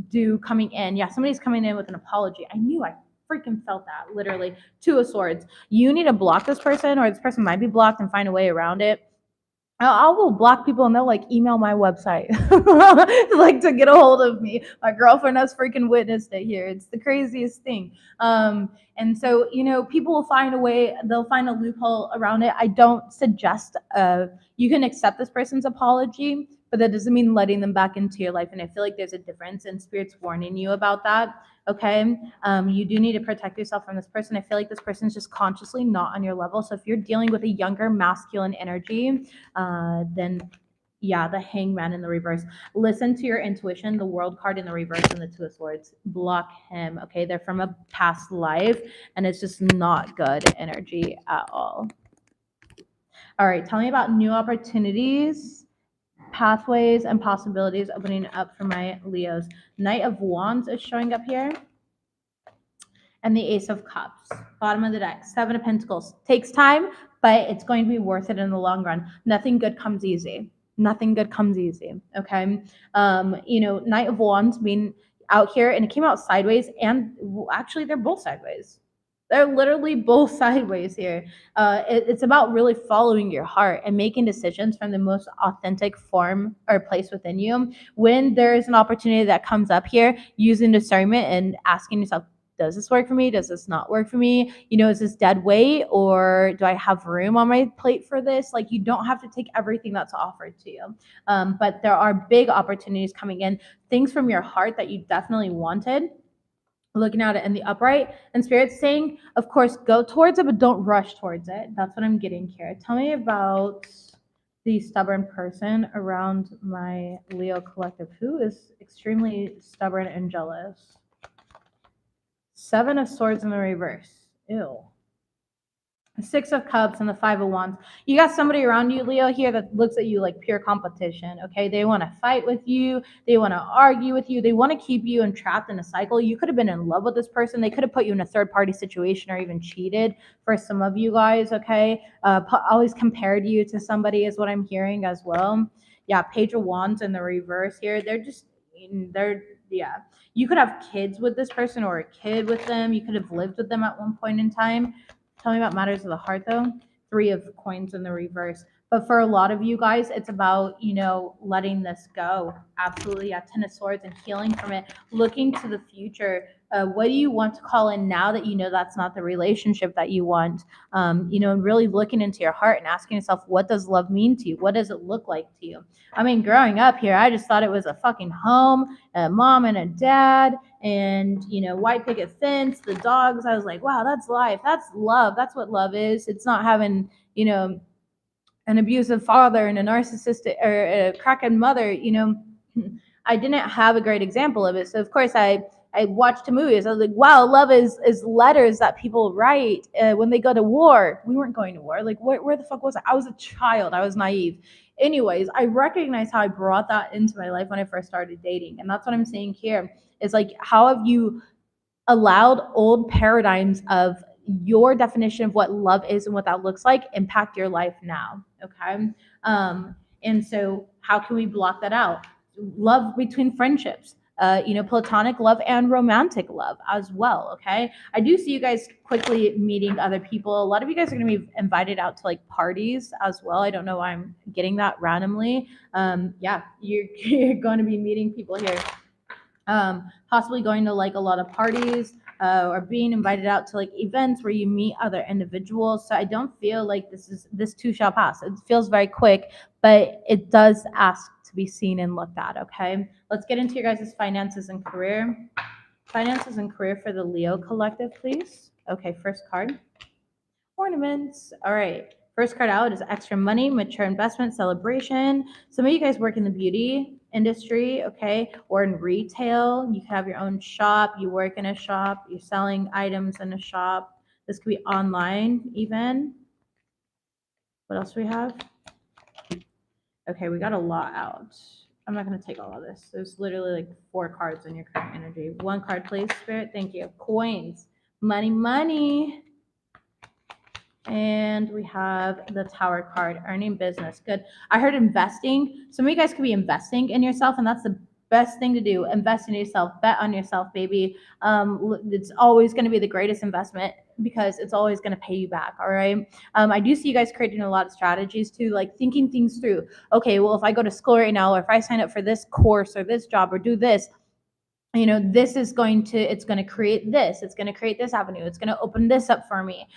do coming in. Yeah, somebody's coming in with an apology. I freaking felt that, literally. Two of Swords. You need to block this person, or this person might be blocked, and find a way around it. I will block people and they'll like email my website like to get a hold of me. My girlfriend has freaking witnessed it here. It's the craziest thing. And so, people will find a way, they'll find a loophole around it. I don't suggest you can accept this person's apology, but that doesn't mean letting them back into your life. And I feel like there's a difference, and Spirit's warning you about that. Okay. You do need to protect yourself from this person. I feel like this person is just consciously not on your level. So if you're dealing with a younger masculine energy, then yeah, the Hangman in the reverse. Listen to your intuition, the World card in the reverse, and the Two of Swords. Block him. Okay. They're from a past life, and it's just not good energy at all. All right. Tell me about new opportunities, pathways, and possibilities opening up for my Leos. Knight of Wands is showing up here. And the Ace of Cups, bottom of the deck. Seven of Pentacles. Takes time, but it's going to be worth it in the long run. Nothing good comes easy. Nothing good comes easy. Okay. Knight of Wands being out here, and it came out sideways, and actually they're both sideways. They're literally both sideways here. It's about really following your heart and making decisions from the most authentic form or place within you. When there's an opportunity that comes up here, using discernment and asking yourself, does this work for me? Does this not work for me? Is this dead weight, or do I have room on my plate for this? Like, you don't have to take everything that's offered to you. But there are big opportunities coming in, things from your heart that you definitely wanted. Looking at it in the upright, and Spirit's saying, of course, go towards it, but don't rush towards it. That's what I'm getting here. Tell me about the stubborn person around my Leo collective. Who is extremely stubborn and jealous? Seven of Swords in the reverse. Ew. Six of Cups and the Five of Wands. You got somebody around you, Leo, here that looks at you like pure competition. Okay, they want to fight with you. They want to argue with you. They want to keep you entrapped in a cycle. You could have been in love with this person. They could have put you in a third-party situation or even cheated. For some of you guys, okay, always compared you to somebody is what I'm hearing as well. Yeah, Page of Wands in the reverse here. Yeah. You could have kids with this person or a kid with them. You could have lived with them at one point in time. Tell me about matters of the heart, though. Three of Coins in the reverse. But for a lot of you guys, it's about, letting this go. Absolutely. Yeah. Ten of Swords and healing from it. Looking to the future. What do you want to call in now that you know that's not the relationship that you want? And really looking into your heart and asking yourself, what does love mean to you? What does it look like to you? I mean, growing up here, I just thought it was a fucking home, a mom and a dad, and white picket fence, the dogs. I was like, wow, that's life. That's love. That's what love is. It's not having, an abusive father and a narcissistic or a crackhead mother. I didn't have a great example of it. So of course I watched movies. I was like, wow, love is letters that people write when they go to war. We weren't going to war. Like, where the fuck was I? I was a child. I was naive. Anyways, I recognize how I brought that into my life when I first started dating. And that's what I'm saying here is like, how have you allowed old paradigms of your definition of what love is and what that looks like impact your life now? Okay. And so how can we block that out? Love between friendships, platonic love and romantic love as well. Okay. I do see you guys quickly meeting other people. A lot of you guys are going to be invited out to like parties as well. I don't know why I'm getting that randomly. Yeah, you're going to be meeting people here. Possibly going to like a lot of parties or being invited out to like events where you meet other individuals. So I don't feel like this too shall pass. It feels very quick, but it does ask to be seen and looked at. Okay, let's get into your guys' finances and career. Finances and career for the Leo collective, please. Okay, first card. Ornaments. All right. First card out is extra money, mature investment, celebration. Some of you guys work in the beauty industry, okay, or in retail. You have your own shop. You work in a shop. You're selling items in a shop. This could be online even. What else do we have? Okay, we got a lot out. I'm not going to take all of this. There's literally like 4 cards in your current energy. 1 card, please, Spirit. Thank you. Coins. Money, money. And we have the Tower card, earning business. Good. I heard investing. Some of you guys could be investing in yourself, and that's the Best thing to do, invest in yourself, bet on yourself, baby. It's always going to be the greatest investment because it's always going to pay you back. All right. I do see you guys creating a lot of strategies too, like thinking things through. Okay, well, if I go to school right now, or if I sign up for this course or this job or do this, this is it's going to create this, it's going to create this avenue, it's going to open this up for me.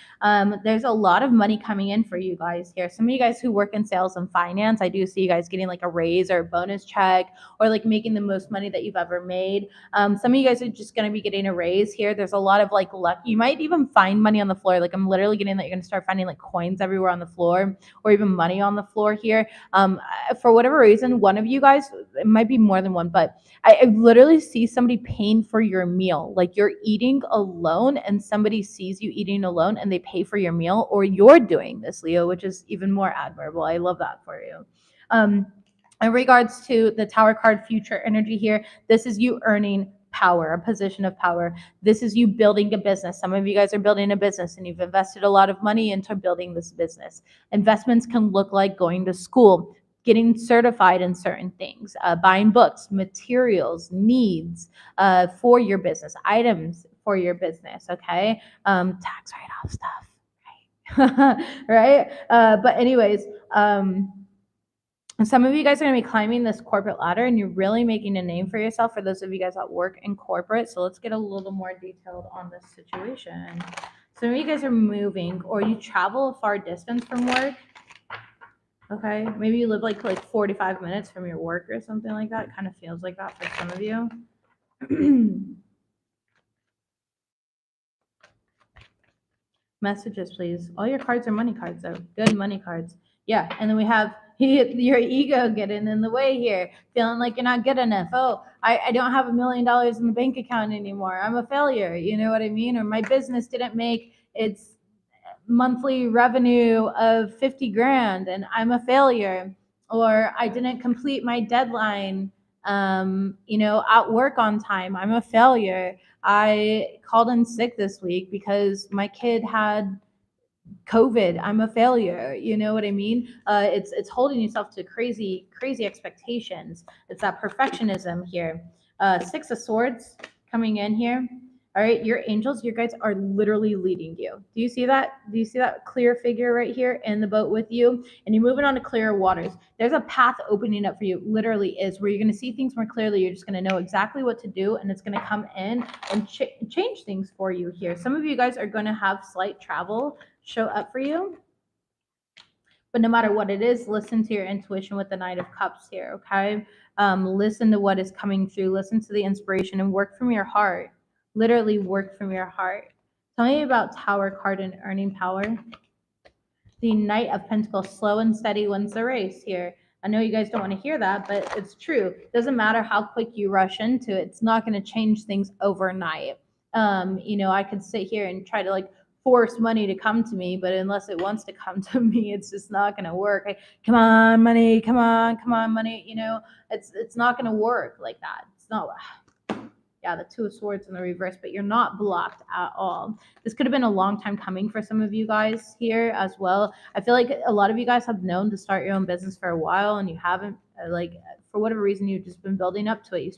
There's a lot of money coming in for you guys here. Some of you guys who work in sales and finance, I do see you guys getting like a raise or a bonus check, or like making the most money that you've ever made. Some of you guys are just going to be getting a raise here. There's a lot of like luck. You might even find money on the floor. Like I'm literally getting that you're going to start finding like coins everywhere on the floor, or even money on the floor here. For whatever reason, one of you guys, it might be more than one, but I literally see somebody paying for your meal. Like you're eating alone and somebody sees you eating alone and they pay for your meal, or you're doing this, Leo, which is even more admirable. I love that for you. In regards to the Tower card future energy here, this is you earning power, a position of power. This is you building a business. Some of you guys are building a business and you've invested a lot of money into building this business. Investments can look like going to school, getting certified in certain things, buying books, materials, needs for your business, items for your business, okay? Tax write-off stuff, right? Right? But anyways, some of you guys are going to be climbing this corporate ladder and you're really making a name for yourself, for those of you guys that work in corporate. So let's get a little more detailed on this situation. Some of you guys are moving, or you travel a far distance from work. Okay, maybe you live like 45 minutes from your work or something like that. It kind of feels like that for some of you. Messages, please. All your cards are money cards, though. Good money cards. Yeah, and then we have your ego getting in the way here, feeling like you're not good enough. Oh, I don't have $1 million in the bank account anymore. I'm a failure. You know what I mean? Or my business didn't make its monthly revenue of 50 grand and I'm a failure. Or I didn't complete my deadline at work on time. I'm a failure. I called in sick this week because my kid had COVID. I'm a failure. You know what I mean? It's holding yourself to crazy expectations. It's that perfectionism here. Six of Swords coming in here. All right, your angels, your guides are literally leading you. Do you see that? Do you see that clear figure right here in the boat with you? And you're moving on to clearer waters. There's a path opening up for you, literally is, where you're going to see things more clearly. You're just going to know exactly what to do, and it's going to come in and change things for you here. Some of you guys are going to have slight travel show up for you. But no matter what it is, listen to your intuition with the Knight of Cups here, okay? Listen to what is coming through. Listen to the inspiration and work from your heart. Literally work from your heart. Tell me about Tower card and earning power. The Knight of Pentacles, slow and steady wins the race here. I know you guys don't want to hear that, but it's true. It doesn't matter how quick you rush into it. It's not going to change things overnight. I could sit here and try to force money to come to me, but unless it wants to come to me, it's just not going to work. Come on, money, come on, money. It's not going to work like that. It's not. Yeah, the Two of Swords in the reverse, but you're not blocked at all. This could have been a long time coming for some of you guys here as well. I feel like a lot of you guys have known to start your own business for a while and you haven't, for whatever reason, you've just been building up to it.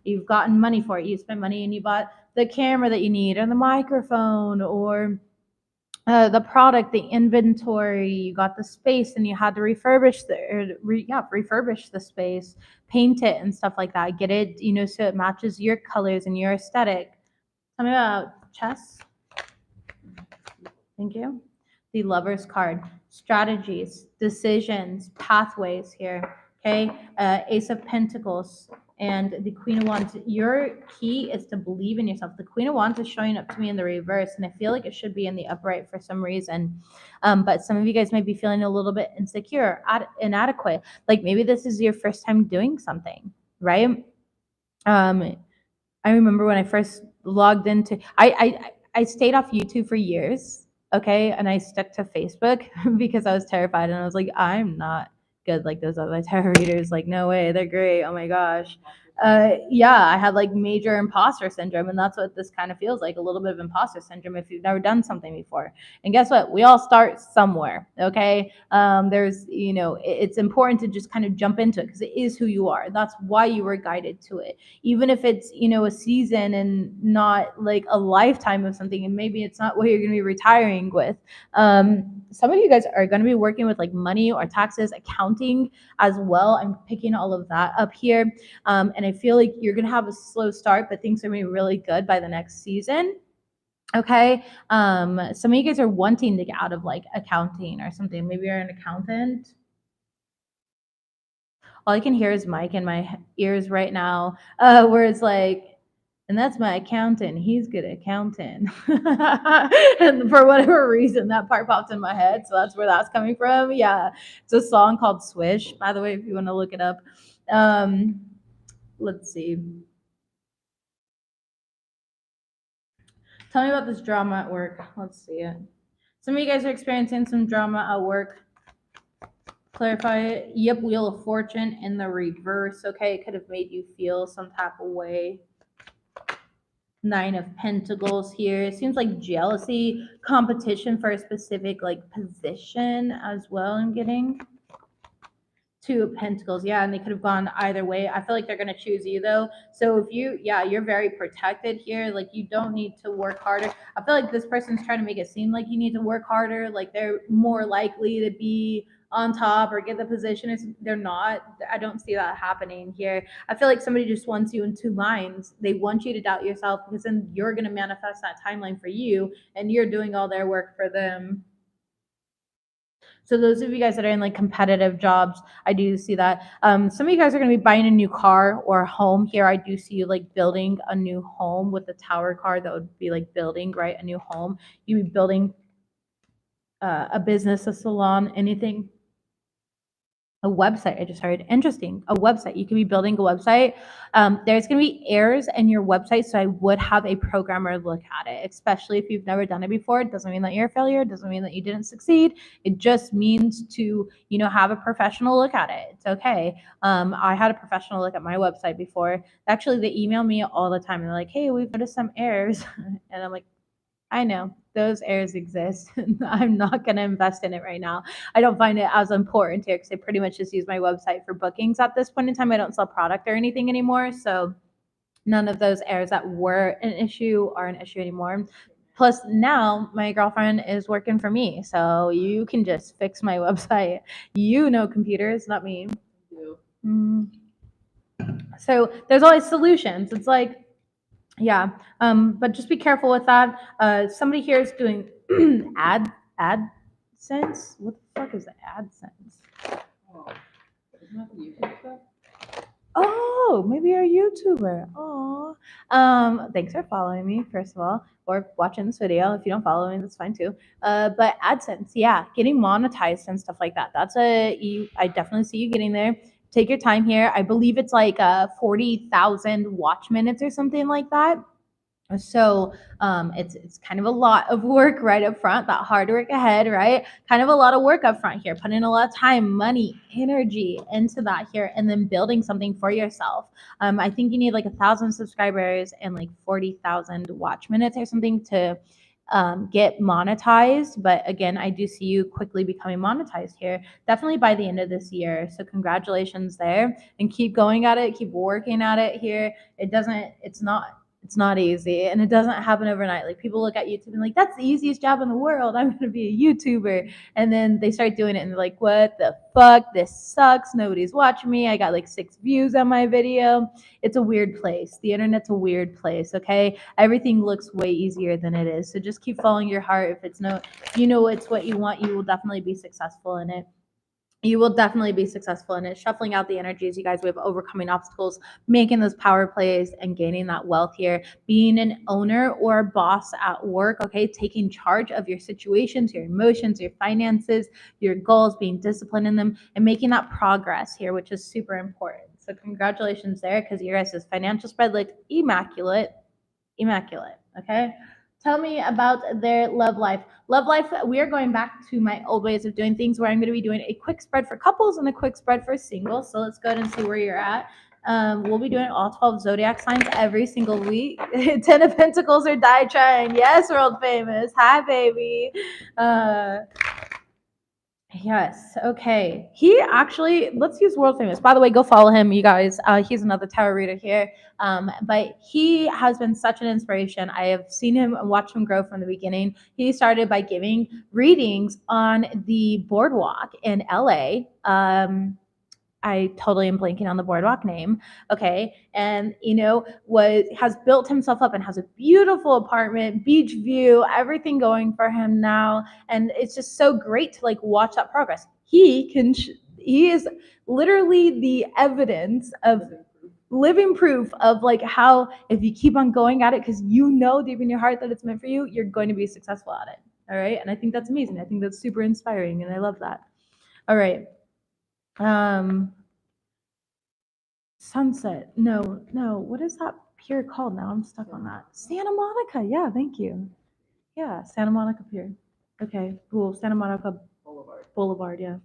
You've gotten money for it. You spent money and you bought the camera that you need, or the microphone, or the product, the inventory. You got the space and you had to refurbish the space, paint it and stuff like that. Get it, so it matches your colors and your aesthetic. Tell me about chess. Thank you. The Lover's card. Strategies, decisions, pathways here. Okay. Ace of Pentacles and the Queen of Wands. Your key is to believe in yourself. The Queen of Wands is showing up to me in the reverse, and I feel like it should be in the upright for some reason. But some of you guys might be feeling a little bit insecure, inadequate. Like maybe this is your first time doing something, right? I remember when I first logged into, I stayed off YouTube for years, okay, and I stuck to Facebook because I was terrified, and I was like, I'm not good like those other tarot readers. Like, no way, they're great. Oh my gosh. yeah, I had like major imposter syndrome, and that's what this kind of feels like, a little bit of imposter syndrome if you've never done something before. And guess what? We all start somewhere, okay? There's, it's important to just kind of jump into it because it is who you are. That's why you were guided to it. Even if it's, a season and not like a lifetime of something, and maybe it's not what you're going to be retiring with. Some of you guys are going to be working with like money or taxes, accounting as well. I'm picking all of that up here. And I feel like you're going to have a slow start, but things are going to be really good by the next season. Okay. Some of you guys are wanting to get out of like accounting or something. Maybe you're an accountant. All I can hear is Mike in my ears right now, where it's like, and that's my accountant. He's good at counting. And for whatever reason, that part popped in my head. So that's where that's coming from. Yeah. It's a song called Swish, by the way, if you want to look it up. Let's see. Tell me about this drama at work. Let's see it. Some of you guys are experiencing some drama at work. Clarify it. Yep, Wheel of Fortune in the reverse. Okay, it could have made you feel some type of way. Nine of Pentacles here. It seems like jealousy, competition for a specific like position as well. I'm getting Two of Pentacles. Yeah, and they could have gone either way. I feel like they're going to choose you though. So if you're very protected here. Like you don't need to work harder. I feel like this person's trying to make it seem like you need to work harder. Like they're more likely to be on top or get the position. They're not. I don't see that happening here. I feel like somebody just wants you in two minds. They want you to doubt yourself because then you're going to manifest that timeline for you and you're doing all their work for them. So those of you guys that are in like competitive jobs, I do see that. Some of you guys are going to be buying a new car or a home here. I do see you like building a new home with the tower card. That would be like building, right? A new home. You be building a business, a salon, anything. A website. I just heard. Interesting. A website. You could be building a website. There's going to be errors in your website, so I would have a programmer look at it, especially if you've never done it before. It doesn't mean that you're a failure. It doesn't mean that you didn't succeed. It just means to, have a professional look at it. It's okay. I had a professional look at my website before. Actually, they email me all the time. They're like, "Hey, we've noticed some errors," and I'm like, I know those errors exist. I'm not going to invest in it right now. I don't find it as important here because I pretty much just use my website for bookings at this point in time. I don't sell product or anything anymore. So none of those errors that were an issue are an issue anymore. Plus, now my girlfriend is working for me. So you can just fix my website. You know computers, not me. Mm. So there's always solutions. It's like, yeah, but just be careful with that. Somebody here is doing AdSense. What the fuck is AdSense? Oh, maybe you're a YouTuber. Oh, thanks for following me, first of all, or watching this video. If you don't follow me, that's fine too. But AdSense, yeah, getting monetized and stuff like that. I definitely see you getting there. Take your time here. I believe it's like 40,000 watch minutes or something like that. So it's kind of a lot of work right up front, that hard work ahead, right? Kind of a lot of work up front here, putting a lot of time, money, energy into that here, and then building something for yourself. I think you need like 1,000 subscribers and like 40,000 watch minutes or something to get monetized. But again, I do see you quickly becoming monetized here, definitely by the end of this year. So congratulations there, and keep going at it, keep working at it here. It's not easy, and it doesn't happen overnight. Like people look at YouTube and like, that's the easiest job in the world. I'm going to be a YouTuber. And then they start doing it and they're like, what the fuck? This sucks. Nobody's watching me. I got like 6 views on my video. It's a weird place. The internet's a weird place. Okay. Everything looks way easier than it is. So just keep following your heart. If it's what you want, you will definitely be successful in it. You will definitely be successful in it. Shuffling out the energies, you guys, we have overcoming obstacles, making those power plays, and gaining that wealth here. Being an owner or a boss at work, okay? Taking charge of your situations, your emotions, your finances, your goals, being disciplined in them, and making that progress here, which is super important. So congratulations there, because your guys' financial spread looked immaculate. Immaculate, okay? Tell me about their love life. Love life, we are going back to my old ways of doing things where I'm going to be doing a quick spread for couples and a quick spread for singles. So let's go ahead and see where you're at. We'll be doing all 12 zodiac signs every single week. 10 of Pentacles or Die Trying. Yes, world famous. Hi, baby. Yes. Okay. He actually, let's use world famous. By the way, go follow him, you guys. He's another tarot reader here. But he has been such an inspiration. I have seen him and watched him grow from the beginning. He started by giving readings on the boardwalk in LA. I totally am blanking on the boardwalk name. Okay. And, has built himself up and has a beautiful apartment, beach view, everything going for him now. And it's just so great to like watch that progress. He is literally the evidence of living proof of like how if you keep on going at it, because deep in your heart that it's meant for you, you're going to be successful at it. All right. And I think that's amazing. I think that's super inspiring. And I love that. All right. Sunset. No. What is that pier called now? I'm stuck on that. Santa Monica. Yeah, thank you. Yeah, Santa Monica Pier. Okay, cool. Santa Monica Boulevard, yeah.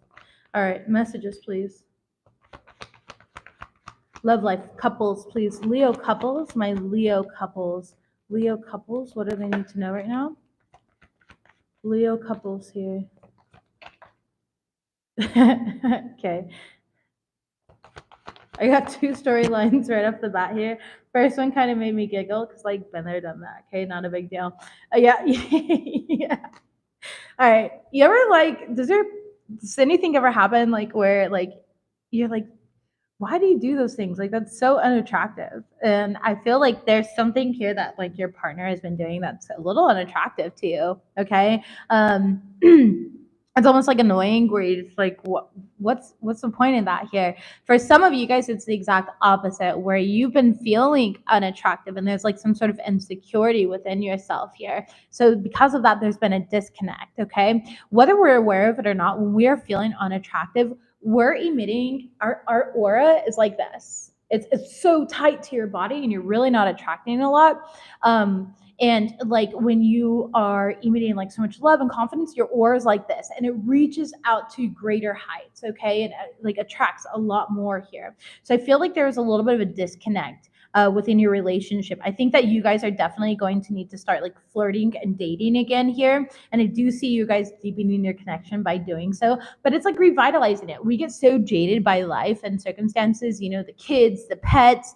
All right, messages, please. Love life. Couples, please. Leo couples. My Leo couples. Leo couples. What do they need to know right now? Leo couples here. Okay. I got two storylines right off the bat here. First one kind of made me giggle because, like, been there, done that. Okay, not a big deal. Yeah, yeah. All right. You ever does anything ever happen like where like you're like, why do you do those things? Like that's so unattractive. And I feel like there's something here that like your partner has been doing that's a little unattractive to you. Okay. It's almost like annoying where you're just like, what's the point in that here? For some of you guys, it's the exact opposite where you've been feeling unattractive and there's like some sort of insecurity within yourself here. So because of that, there's been a disconnect. Okay. Whether we're aware of it or not, when we are feeling unattractive, we're emitting our aura is like this. It's so tight to your body and you're really not attracting a lot. And like when you are emitting like so much love and confidence, your aura is like this and it reaches out to greater heights. Okay. And like attracts a lot more here. So I feel like there's a little bit of a disconnect within your relationship. I think that you guys are definitely going to need to start like flirting and dating again here. And I do see you guys deepening your connection by doing so, but it's like revitalizing it. We get so jaded by life and circumstances, the kids, the pets,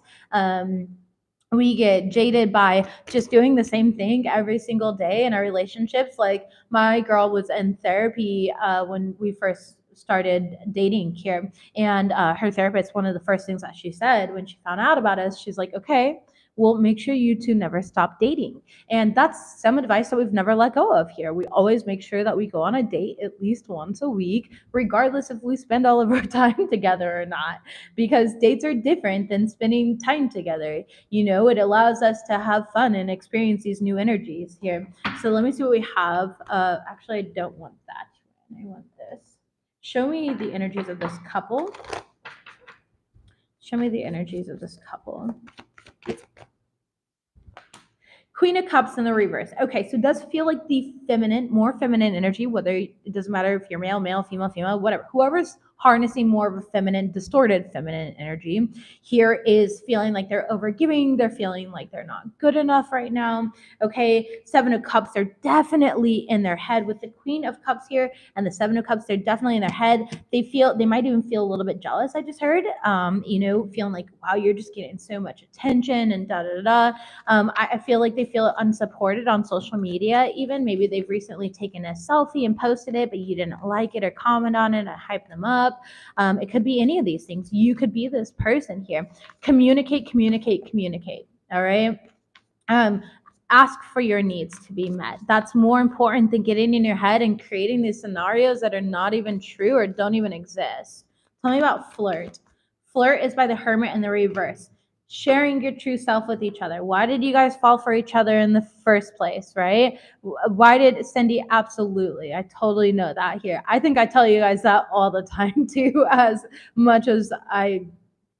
we get jaded by just doing the same thing every single day in our relationships. Like my girl was in therapy when we first started dating here, and her therapist, one of the first things that she said when she found out about us, she's like, okay, well, make sure you two never stop dating. And that's some advice that we've never let go of here. We always make sure that we go on a date at least once a week, regardless if we spend all of our time together or not, because dates are different than spending time together. It allows us to have fun and experience these new energies here. So let me see what we have. Actually, I don't want that. I want this. Show me the energies of this couple. Show me the energies of this couple. Queen of Cups in the reverse. Okay, so it does feel like the more feminine energy, whether it doesn't matter if you're male, female, whatever, whoever's harnessing more of a feminine, distorted feminine energy here is feeling like they're overgiving. They're feeling like they're not good enough right now. Okay, Seven of Cups, they're definitely in their head with the Queen of Cups here and the Seven of Cups, they're definitely in their head. They might even feel a little bit jealous, I just heard, feeling like, wow, you're just getting so much attention and da-da-da-da. I feel like they feel unsupported on social media even. Maybe they've recently taken a selfie and posted it, but you didn't like it or comment on it or hype them up. It could be any of these things. You could be this person here. Communicate. All right. Ask for your needs to be met. That's more important than getting in your head and creating these scenarios that are not even true or don't even exist. Tell me about flirt. Flirt is by the Hermit in the reverse. Sharing your true self with each other. Why did you guys fall for each other in the first place, right? Why did Cindy? Absolutely. I totally know that here. I think I tell you guys that all the time too, as much as I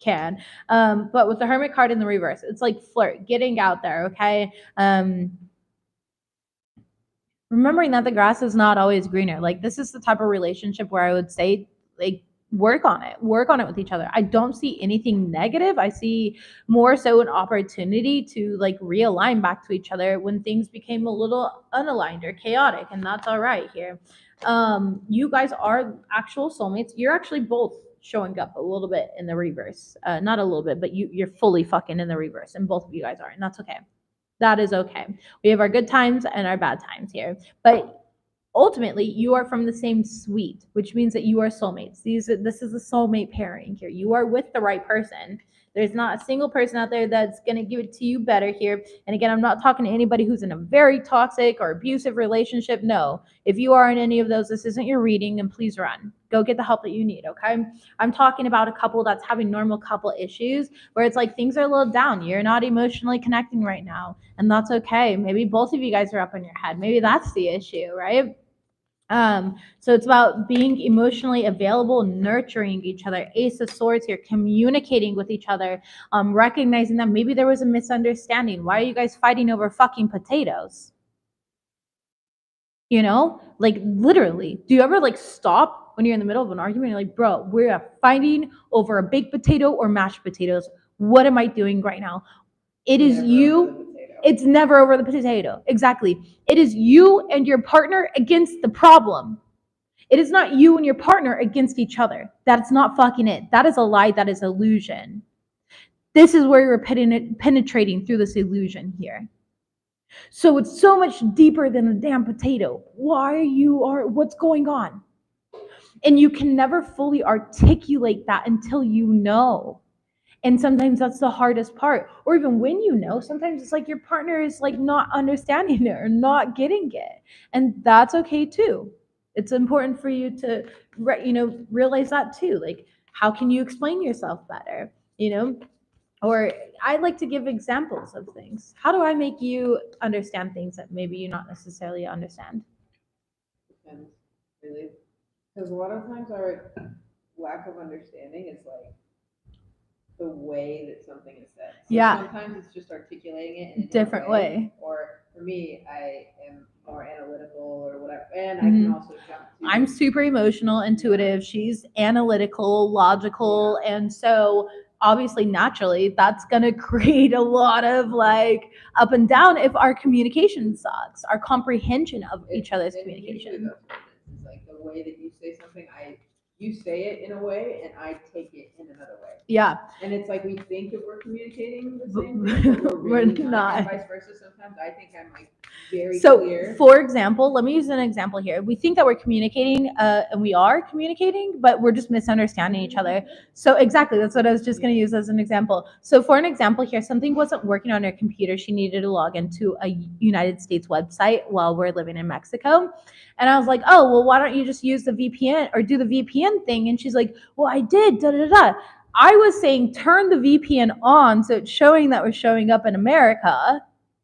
can. But with the Hermit card in the reverse, it's like flirt, getting out there, okay? Remembering that the grass is not always greener. Like this is the type of relationship where I would say, like, work on it. Work on it with each other. I don't see anything negative. I see more so an opportunity to like realign back to each other when things became a little unaligned or chaotic, and that's all right here. You guys are actual soulmates. You're actually both showing up a little bit in the reverse. Not a little bit, but you're fully fucking in the reverse, and both of you guys are, and that's okay. That is okay. We have our good times and our bad times here, but ultimately you are from the same suite, which means that you are soulmates. This is a soulmate pairing here. You are with the right person. There's not a single person out there that's going to give it to you better here. And again, I'm not talking to anybody who's in a very toxic or abusive relationship. No, if you are in any of those, this isn't your reading, and please run. Go get the help that you need, okay? I'm talking about a couple that's having normal couple issues where it's like things are a little down. You're not emotionally connecting right now, and that's okay. Maybe both of you guys are up in your head. Maybe that's the issue, right? So it's about being emotionally available, nurturing each other. Ace of Swords here, communicating with each other, recognizing that maybe there was a misunderstanding. Why are you guys fighting over fucking potatoes? You know, like literally, do you ever like stop when you're in the middle of an argument? You're like, bro, we're fighting over a baked potato or mashed potatoes. What am I doing right now? It is you. It's never over the potato. Exactly. It is you and your partner against the problem. It is not you and your partner against each other. That's not fucking it. That is a lie. That is illusion. This is where you're penetrating through this illusion here. So it's so much deeper than a damn potato. What's going on? And you can never fully articulate that until you know. And sometimes that's the hardest part. Or even when you know, sometimes it's like your partner is like not understanding it or not getting it. And that's okay too. It's important for you to realize that too. Like, how can you explain yourself better? Or I like to give examples of things. How do I make you understand things that maybe you not necessarily understand? Depends, really. Because a lot of times our lack of understanding is like the way that something is said. So Yeah. sometimes it's just articulating it in a Different way. Or for me, I am more analytical or whatever. And I can also jump to. I'm super emotional, intuitive. She's analytical, logical, and so obviously naturally that's going to create a lot of like up and down if our communication sucks, our comprehension of each other's communication. It's like the way that you say something, you say it in a way and I take it in another way. Yeah. And it's like we think that we're communicating the same thing, but we're really not. And vice versa. Sometimes I think I'm like very clear. For example, let me use an example here. We think that we're communicating, and we are communicating, but we're just misunderstanding each other. So exactly, that's what I was just going to use as an example. So for an example here, something wasn't working on her computer. She needed to log into a United States website while we're living in Mexico. And I was like, oh, well, why don't you just use the VPN or do the VPN thing? And she's like, well, I did, da da da. I was saying turn the VPN on so it's showing that we're showing up in America.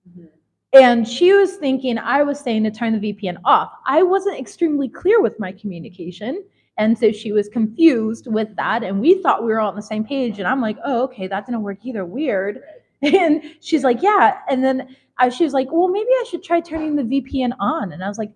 Mm-hmm. And she was thinking I was saying to turn the VPN off. I wasn't extremely clear with my communication. And so she was confused with that. And we thought we were all on the same page. And I'm like, oh, okay, that didn't work either. Weird. And she's like, yeah. And then she was like, well, maybe I should try turning the VPN on. And I was like,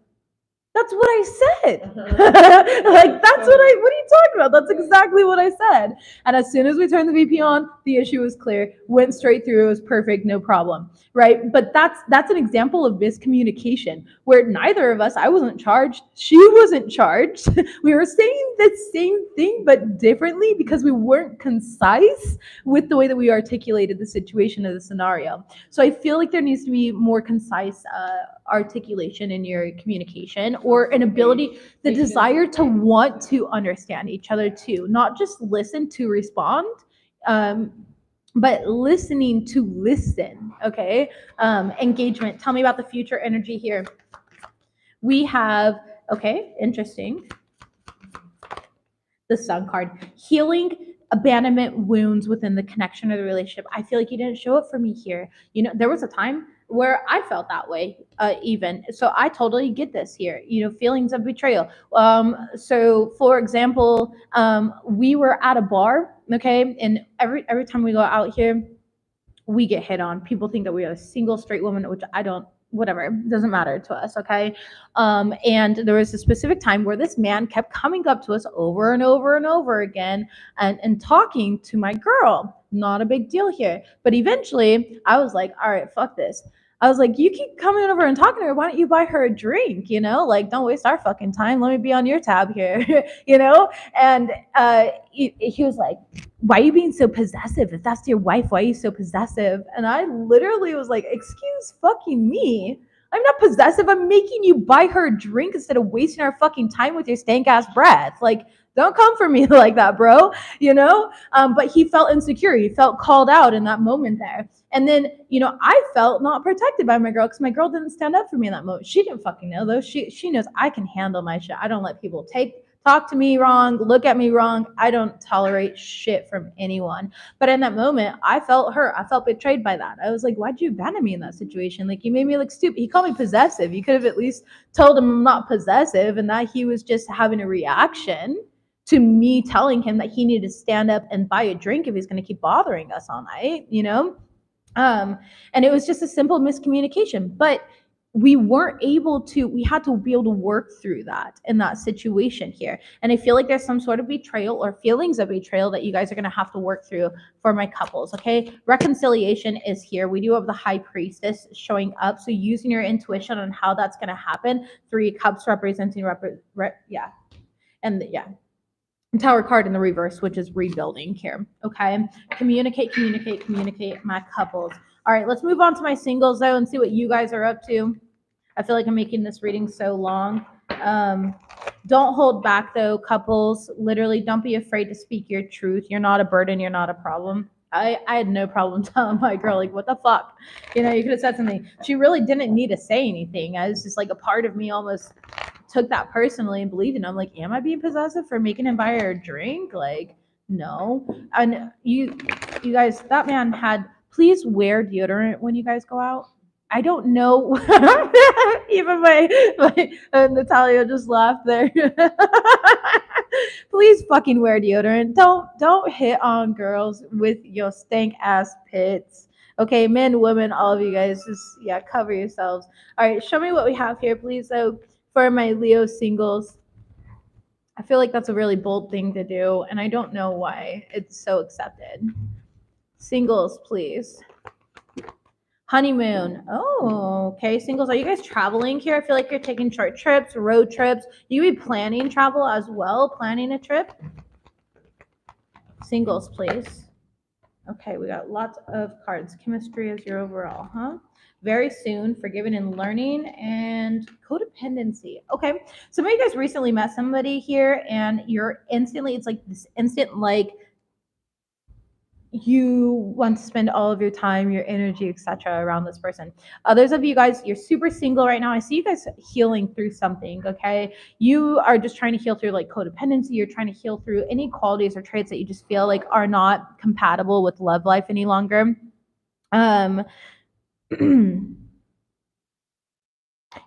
that's what I said. Like, what are you talking about? That's exactly what I said. And as soon as we turned the VP on, the issue was clear, went straight through, it was perfect, no problem. Right? But that's an example of miscommunication where neither of us, I wasn't charged, she wasn't charged. We were saying the same thing, but differently because we weren't concise with the way that we articulated the situation of the scenario. So I feel like there needs to be more concise articulation in your communication, or an ability, the desire to want to understand each other too, not just listen to respond, but listening to listen. Okay. Engagement. Tell me about the future energy here. We have, okay, interesting. The Sun card. Healing abandonment wounds within the connection or the relationship. I feel like you didn't show it for me here. There was a time where I felt that way, even. So I totally get this here, feelings of betrayal. So for example, we were at a bar, okay, and every time we go out here, we get hit on. People think that we are a single straight woman, which I don't whatever, doesn't matter to us, okay? And there was a specific time where this man kept coming up to us over and over and over again and talking to my girl. Not a big deal here. But eventually I was like, all right, fuck this. I was like, you keep coming over and talking to her. Why don't you buy her a drink? You know, like, don't waste our fucking time. Let me be on your tab here, you know? And he was like, why are you being so possessive? If that's your wife, why are you so possessive? And I literally was like, excuse fucking me. I'm not possessive. I'm making you buy her a drink instead of wasting our fucking time with your stank ass breath. Like, don't come for me like that, bro. You know? But he felt insecure. He felt called out in that moment there. And then, you know, I felt not protected by my girl because my girl didn't stand up for me in that moment. She didn't fucking know though. She knows I can handle my shit. I don't let people talk to me wrong, look at me wrong. I don't tolerate shit from anyone. But in that moment, I felt hurt. I felt betrayed by that. I was like, why'd you abandon me in that situation? Like, you made me look stupid. He called me possessive. You could have at least told him I'm not possessive and that he was just having a reaction to me telling him that he needed to stand up and buy a drink if he's going to keep bothering us all night, you know? And it was just a simple miscommunication. But we had to be able to work through that in that situation here. And I feel like there's some sort of betrayal or feelings of betrayal that you guys are going to have to work through for my couples. Okay. Reconciliation is here. We do have the high priestess showing up. So using your intuition on how that's going to happen. 3 cups representing, yeah. And yeah, Tower card in the reverse, which is rebuilding here. Okay. Communicate, my couples. All right, let's move on to my singles though and see what you guys are up to. I feel like I'm making this reading so long. Don't hold back though, couples. Literally, don't be afraid to speak your truth. You're not a burden. You're not a problem. I had no problem telling my girl, like, what the fuck? You know, you could have said something. She really didn't need to say anything. I was just like, a part of me almost took that personally and believed in it. I'm like, am I being possessive for making him buy her a drink? Like, no. And you guys, that man had, please wear deodorant when you guys go out. I don't know. Even my Natalia just laughed there. Please fucking wear deodorant. Don't hit on girls with your stank ass pits. Okay, men, women, all of you guys, just cover yourselves. All right, show me what we have here, please. So for my Leo singles, I feel like that's a really bold thing to do, and I don't know why it's so accepted. Singles, please. Honeymoon. Oh, okay. Singles, are you guys traveling here? I feel like you're taking short trips, road trips. You be planning travel as well, planning a trip. Singles, please. Okay, we got lots of cards. Chemistry is your overall, huh? Very soon, forgiving and learning, and codependency. Okay, so maybe you guys recently met somebody here, and you're instantly, it's like this instant, like, you want to spend all of your time, your energy, etc. around this person. Others of you guys, you're super single right now. I see you guys healing through something, okay? You are just trying to heal through like codependency. You're trying to heal through any qualities or traits that you just feel like are not compatible with love life any longer.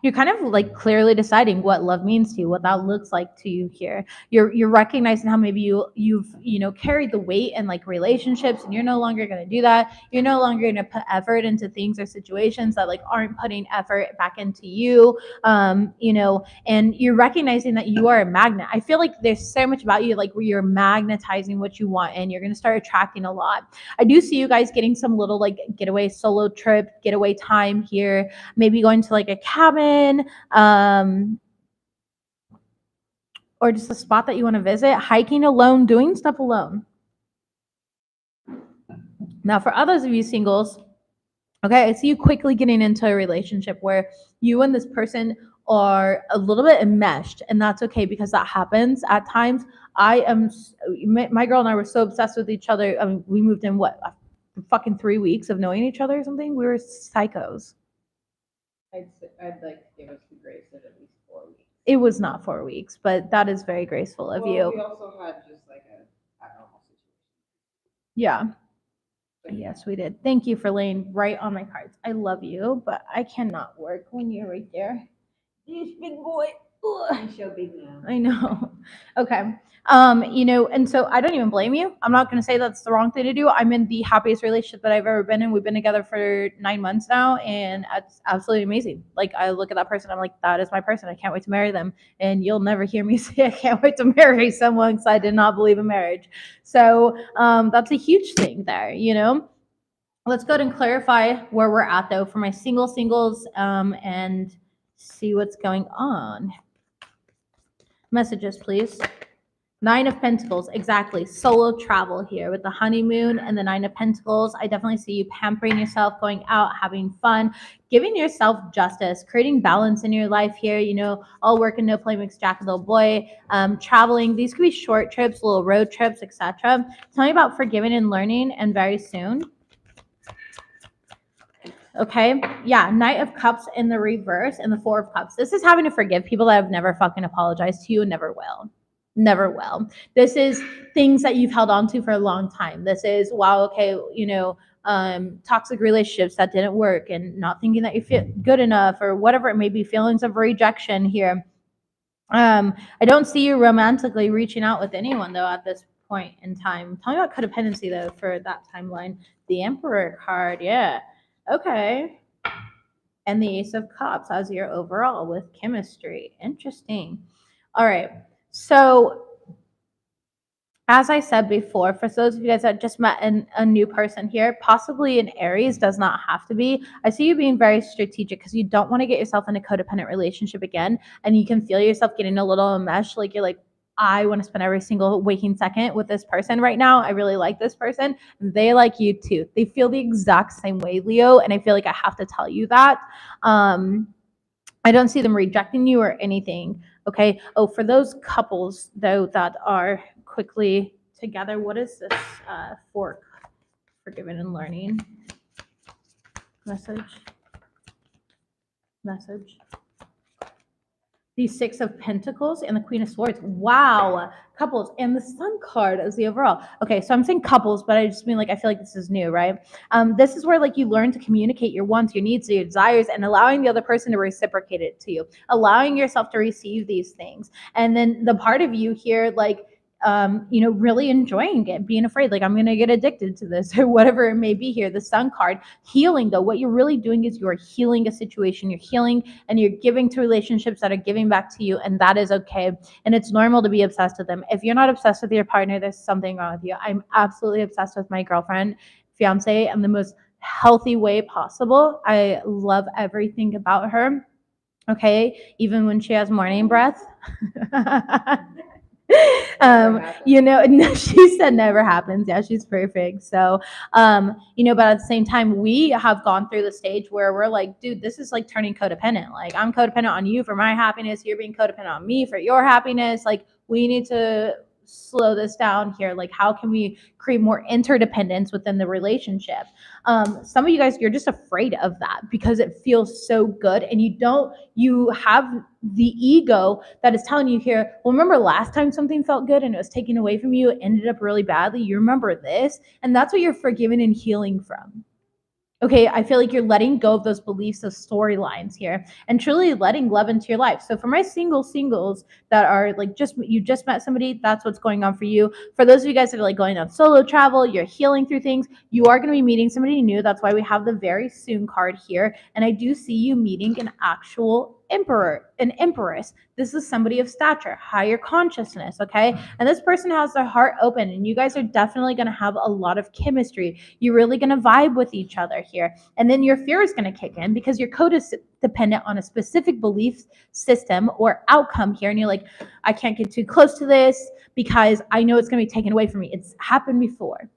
You're kind of like clearly deciding what love means to you, what that looks like to you here. You're recognizing how maybe you've carried the weight in like relationships, and you're no longer going to do that. You're no longer going to put effort into things or situations that like aren't putting effort back into you. And you're recognizing that you are a magnet. I feel like there's so much about you like where you're magnetizing what you want, and you're going to start attracting a lot. I do see you guys getting some little like getaway solo trip, getaway time here, maybe going to like a cabin, or just a spot that you want to visit, hiking alone, doing stuff alone. Now, for others of you singles, okay, I see you quickly getting into a relationship where you and this person are a little bit enmeshed, and that's okay because that happens at times. My girl and I were so obsessed with each other. I mean, we moved in fucking 3 weeks of knowing each other or something. We were psychos. I'd like to give us the grace of at least 4 weeks. It was not 4 weeks, but that is very graceful of you. We also had just like a abnormal situation. Yeah. Yes, we did. Thank you for laying right on my cards. I love you, but I cannot work when you're right there. This big boy. You show big now. I know. Okay. And so I don't even blame you. I'm not going to say that's the wrong thing to do. I'm in the happiest relationship that I've ever been in. We've been together for 9 months now, and it's absolutely amazing. Like, I look at that person, I'm like, that is my person. I can't wait to marry them. And you'll never hear me say I can't wait to marry someone because I did not believe in marriage. So that's a huge thing there. Let's go ahead and clarify where we're at, though, for my singles, and see what's going on. Messages, please. 9 of Pentacles, exactly. Solo travel here with the honeymoon and the 9 of Pentacles. I definitely see you pampering yourself, going out, having fun, giving yourself justice, creating balance in your life here. All work and no play makes Jack a little boy. Traveling. These could be short trips, little road trips, etc. Tell me about forgiving and learning, and very soon. Okay. Yeah. Knight of Cups in the reverse and the 4 of Cups. This is having to forgive people that have never fucking apologized to you and never will. Never will. This is things that you've held on to for a long time. This is, wow, okay, toxic relationships that didn't work and not thinking that you feel good enough or whatever it may be, feelings of rejection here. I don't see you romantically reaching out with anyone, though, at this point in time. Tell me about codependency, though, for that timeline. The Emperor card, yeah. Okay. And the Ace of Cups as your overall with chemistry. Interesting. All right. So, as I said before, for those of you guys that just met a new person here, possibly an Aries, does not have to be. I see you being very strategic because you don't want to get yourself in a codependent relationship again. And you can feel yourself getting a little enmeshed. Like, you're like, I want to spend every single waking second with this person right now. I really like this person. They like you too. They feel the exact same way, Leo. And I feel like I have to tell you that. I don't see them rejecting you or anything. Okay. Oh, for those couples, though, that are quickly together, what is this for forgiving and learning? Message. The 6 of Pentacles and the Queen of Swords. Wow. Couples and the Sun card as the overall. Okay, so I'm saying couples, but I just mean, like, I feel like this is new, right? This is where, like, you learn to communicate your wants, your needs, your desires, and allowing the other person to reciprocate it to you, allowing yourself to receive these things. And then the part of you here, like, really enjoying it, being afraid, like, I'm going to get addicted to this or whatever it may be here. The Sun card, healing, though. What you're really doing is you're healing a situation. You're healing and you're giving to relationships that are giving back to you. And that is okay. And it's normal to be obsessed with them. If you're not obsessed with your partner, there's something wrong with you. I'm absolutely obsessed with my girlfriend, fiance, in the most healthy way possible. I love everything about her. Okay. Even when she has morning breath. No, she said never happens. Yeah, she's perfect. So, but at the same time, we have gone through the stage where we're like, dude, this is like turning codependent. Like, I'm codependent on you for my happiness. You're being codependent on me for your happiness. Like, we need to slow this down here. Like, how can we create more interdependence within the relationship? Some of you guys, you're just afraid of that because it feels so good, and you have the ego that is telling you here, well, remember last time something felt good and it was taken away from you, it ended up really badly. You remember this, and that's what you're forgiving and healing from. Okay, I feel like you're letting go of those beliefs, those storylines here, and truly letting love into your life. So for my singles that are like, you just met somebody, that's what's going on for you. For those of you guys that are like going on solo travel, you're healing through things, you are going to be meeting somebody new. That's why we have the very soon card here. And I do see you meeting an actual emperor, an empress. This is somebody of stature, higher consciousness, okay? And this person has their heart open, and you guys are definitely going to have a lot of chemistry. You're really going to vibe with each other here. And then your fear is going to kick in because your code is dependent on a specific belief system or outcome here. And you're like, I can't get too close to this because I know it's going to be taken away from me. It's happened before.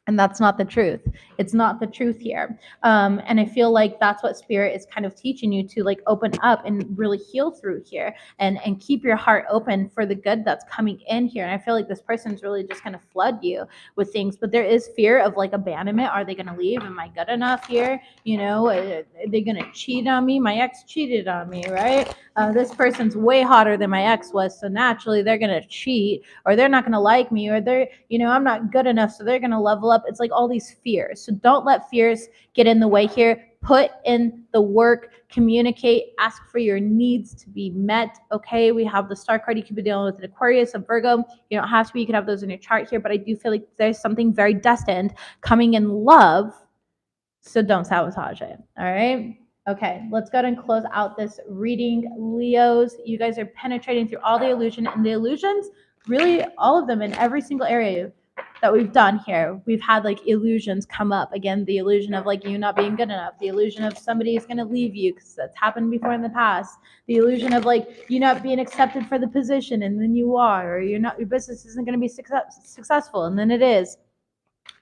And that's not the truth. It's not the truth here. And I feel like that's what Spirit is kind of teaching you to, like, open up and really heal through here and keep your heart open for the good that's coming in here. And I feel like this person's really just going to flood you with things. But there is fear of, like, abandonment. Are they going to leave? Am I good enough here? Are they going to cheat on me? My ex cheated on me, right? This person's way hotter than my ex was. So naturally they're going to cheat, or they're not going to like me, or I'm not good enough. So they're going to level up. It's like all these fears. So don't let fears get in the way here. Put in the work, communicate, ask for your needs to be met. Okay, we have the star card. You could be dealing with an Aquarius, a Virgo. You don't have to be. You could have those in your chart here, but I do feel like there's something very destined coming in love. So don't sabotage it. All right. Okay, let's go ahead and close out this reading. Leos, you guys are penetrating through all the illusion, and the illusions, really all of them in every single area that we've done here. We've had like illusions come up. Again, the illusion of like you not being good enough, the illusion of somebody is going to leave you because that's happened before in the past, the illusion of like you not being accepted for the position and then you are, or your business isn't going to be successful and then it is.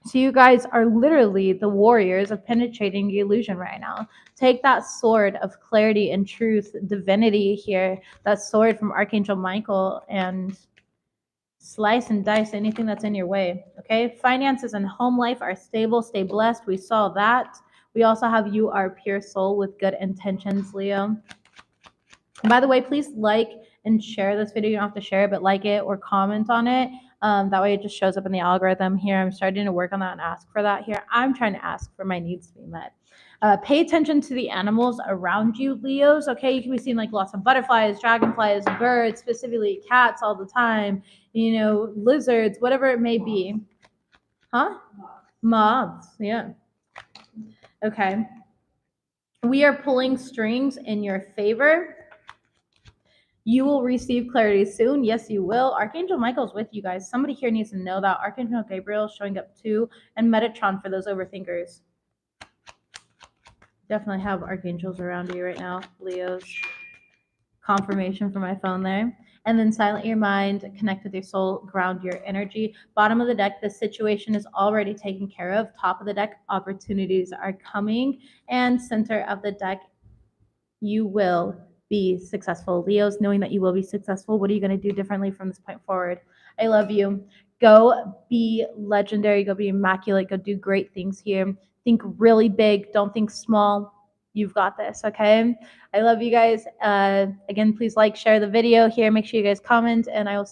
So you guys are literally the warriors of penetrating the illusion right now. Take that sword of clarity and truth, divinity here, that sword from Archangel Michael, and slice and dice anything that's in your way. Okay. Finances and home life are stable. Stay blessed. We saw that. We also have you are pure soul with good intentions, Leo. And by the way, please like and share this video. You don't have to share it, but like it or comment on it. That way it just shows up in the algorithm here. I'm starting to work on that and ask for that here. I'm trying to ask for my needs to be met. Pay attention to the animals around you, Leos. Okay, you can be seeing like lots of butterflies, dragonflies, birds, specifically cats all the time, you know, lizards, whatever it may be. Huh? Moths, yeah. Okay. We are pulling strings in your favor. You will receive clarity soon. Yes, you will. Archangel Michael's with you guys. Somebody here needs to know that. Archangel Gabriel is showing up too, and Metatron for those overthinkers. Definitely have archangels around you right now, Leos. Confirmation for my phone there. And then silent your mind, connect with your soul, ground your energy. Bottom of the deck, the situation is already taken care of. Top of the deck, opportunities are coming. And center of the deck, you will be successful. Leos, knowing that you will be successful, what are you going to do differently from this point forward? I love you. Go be legendary. Go be immaculate. Go do great things here. Think really big. Don't think small. You've got this, okay? I love you guys. Again, please like, share the video here. Make sure you guys comment, and I will see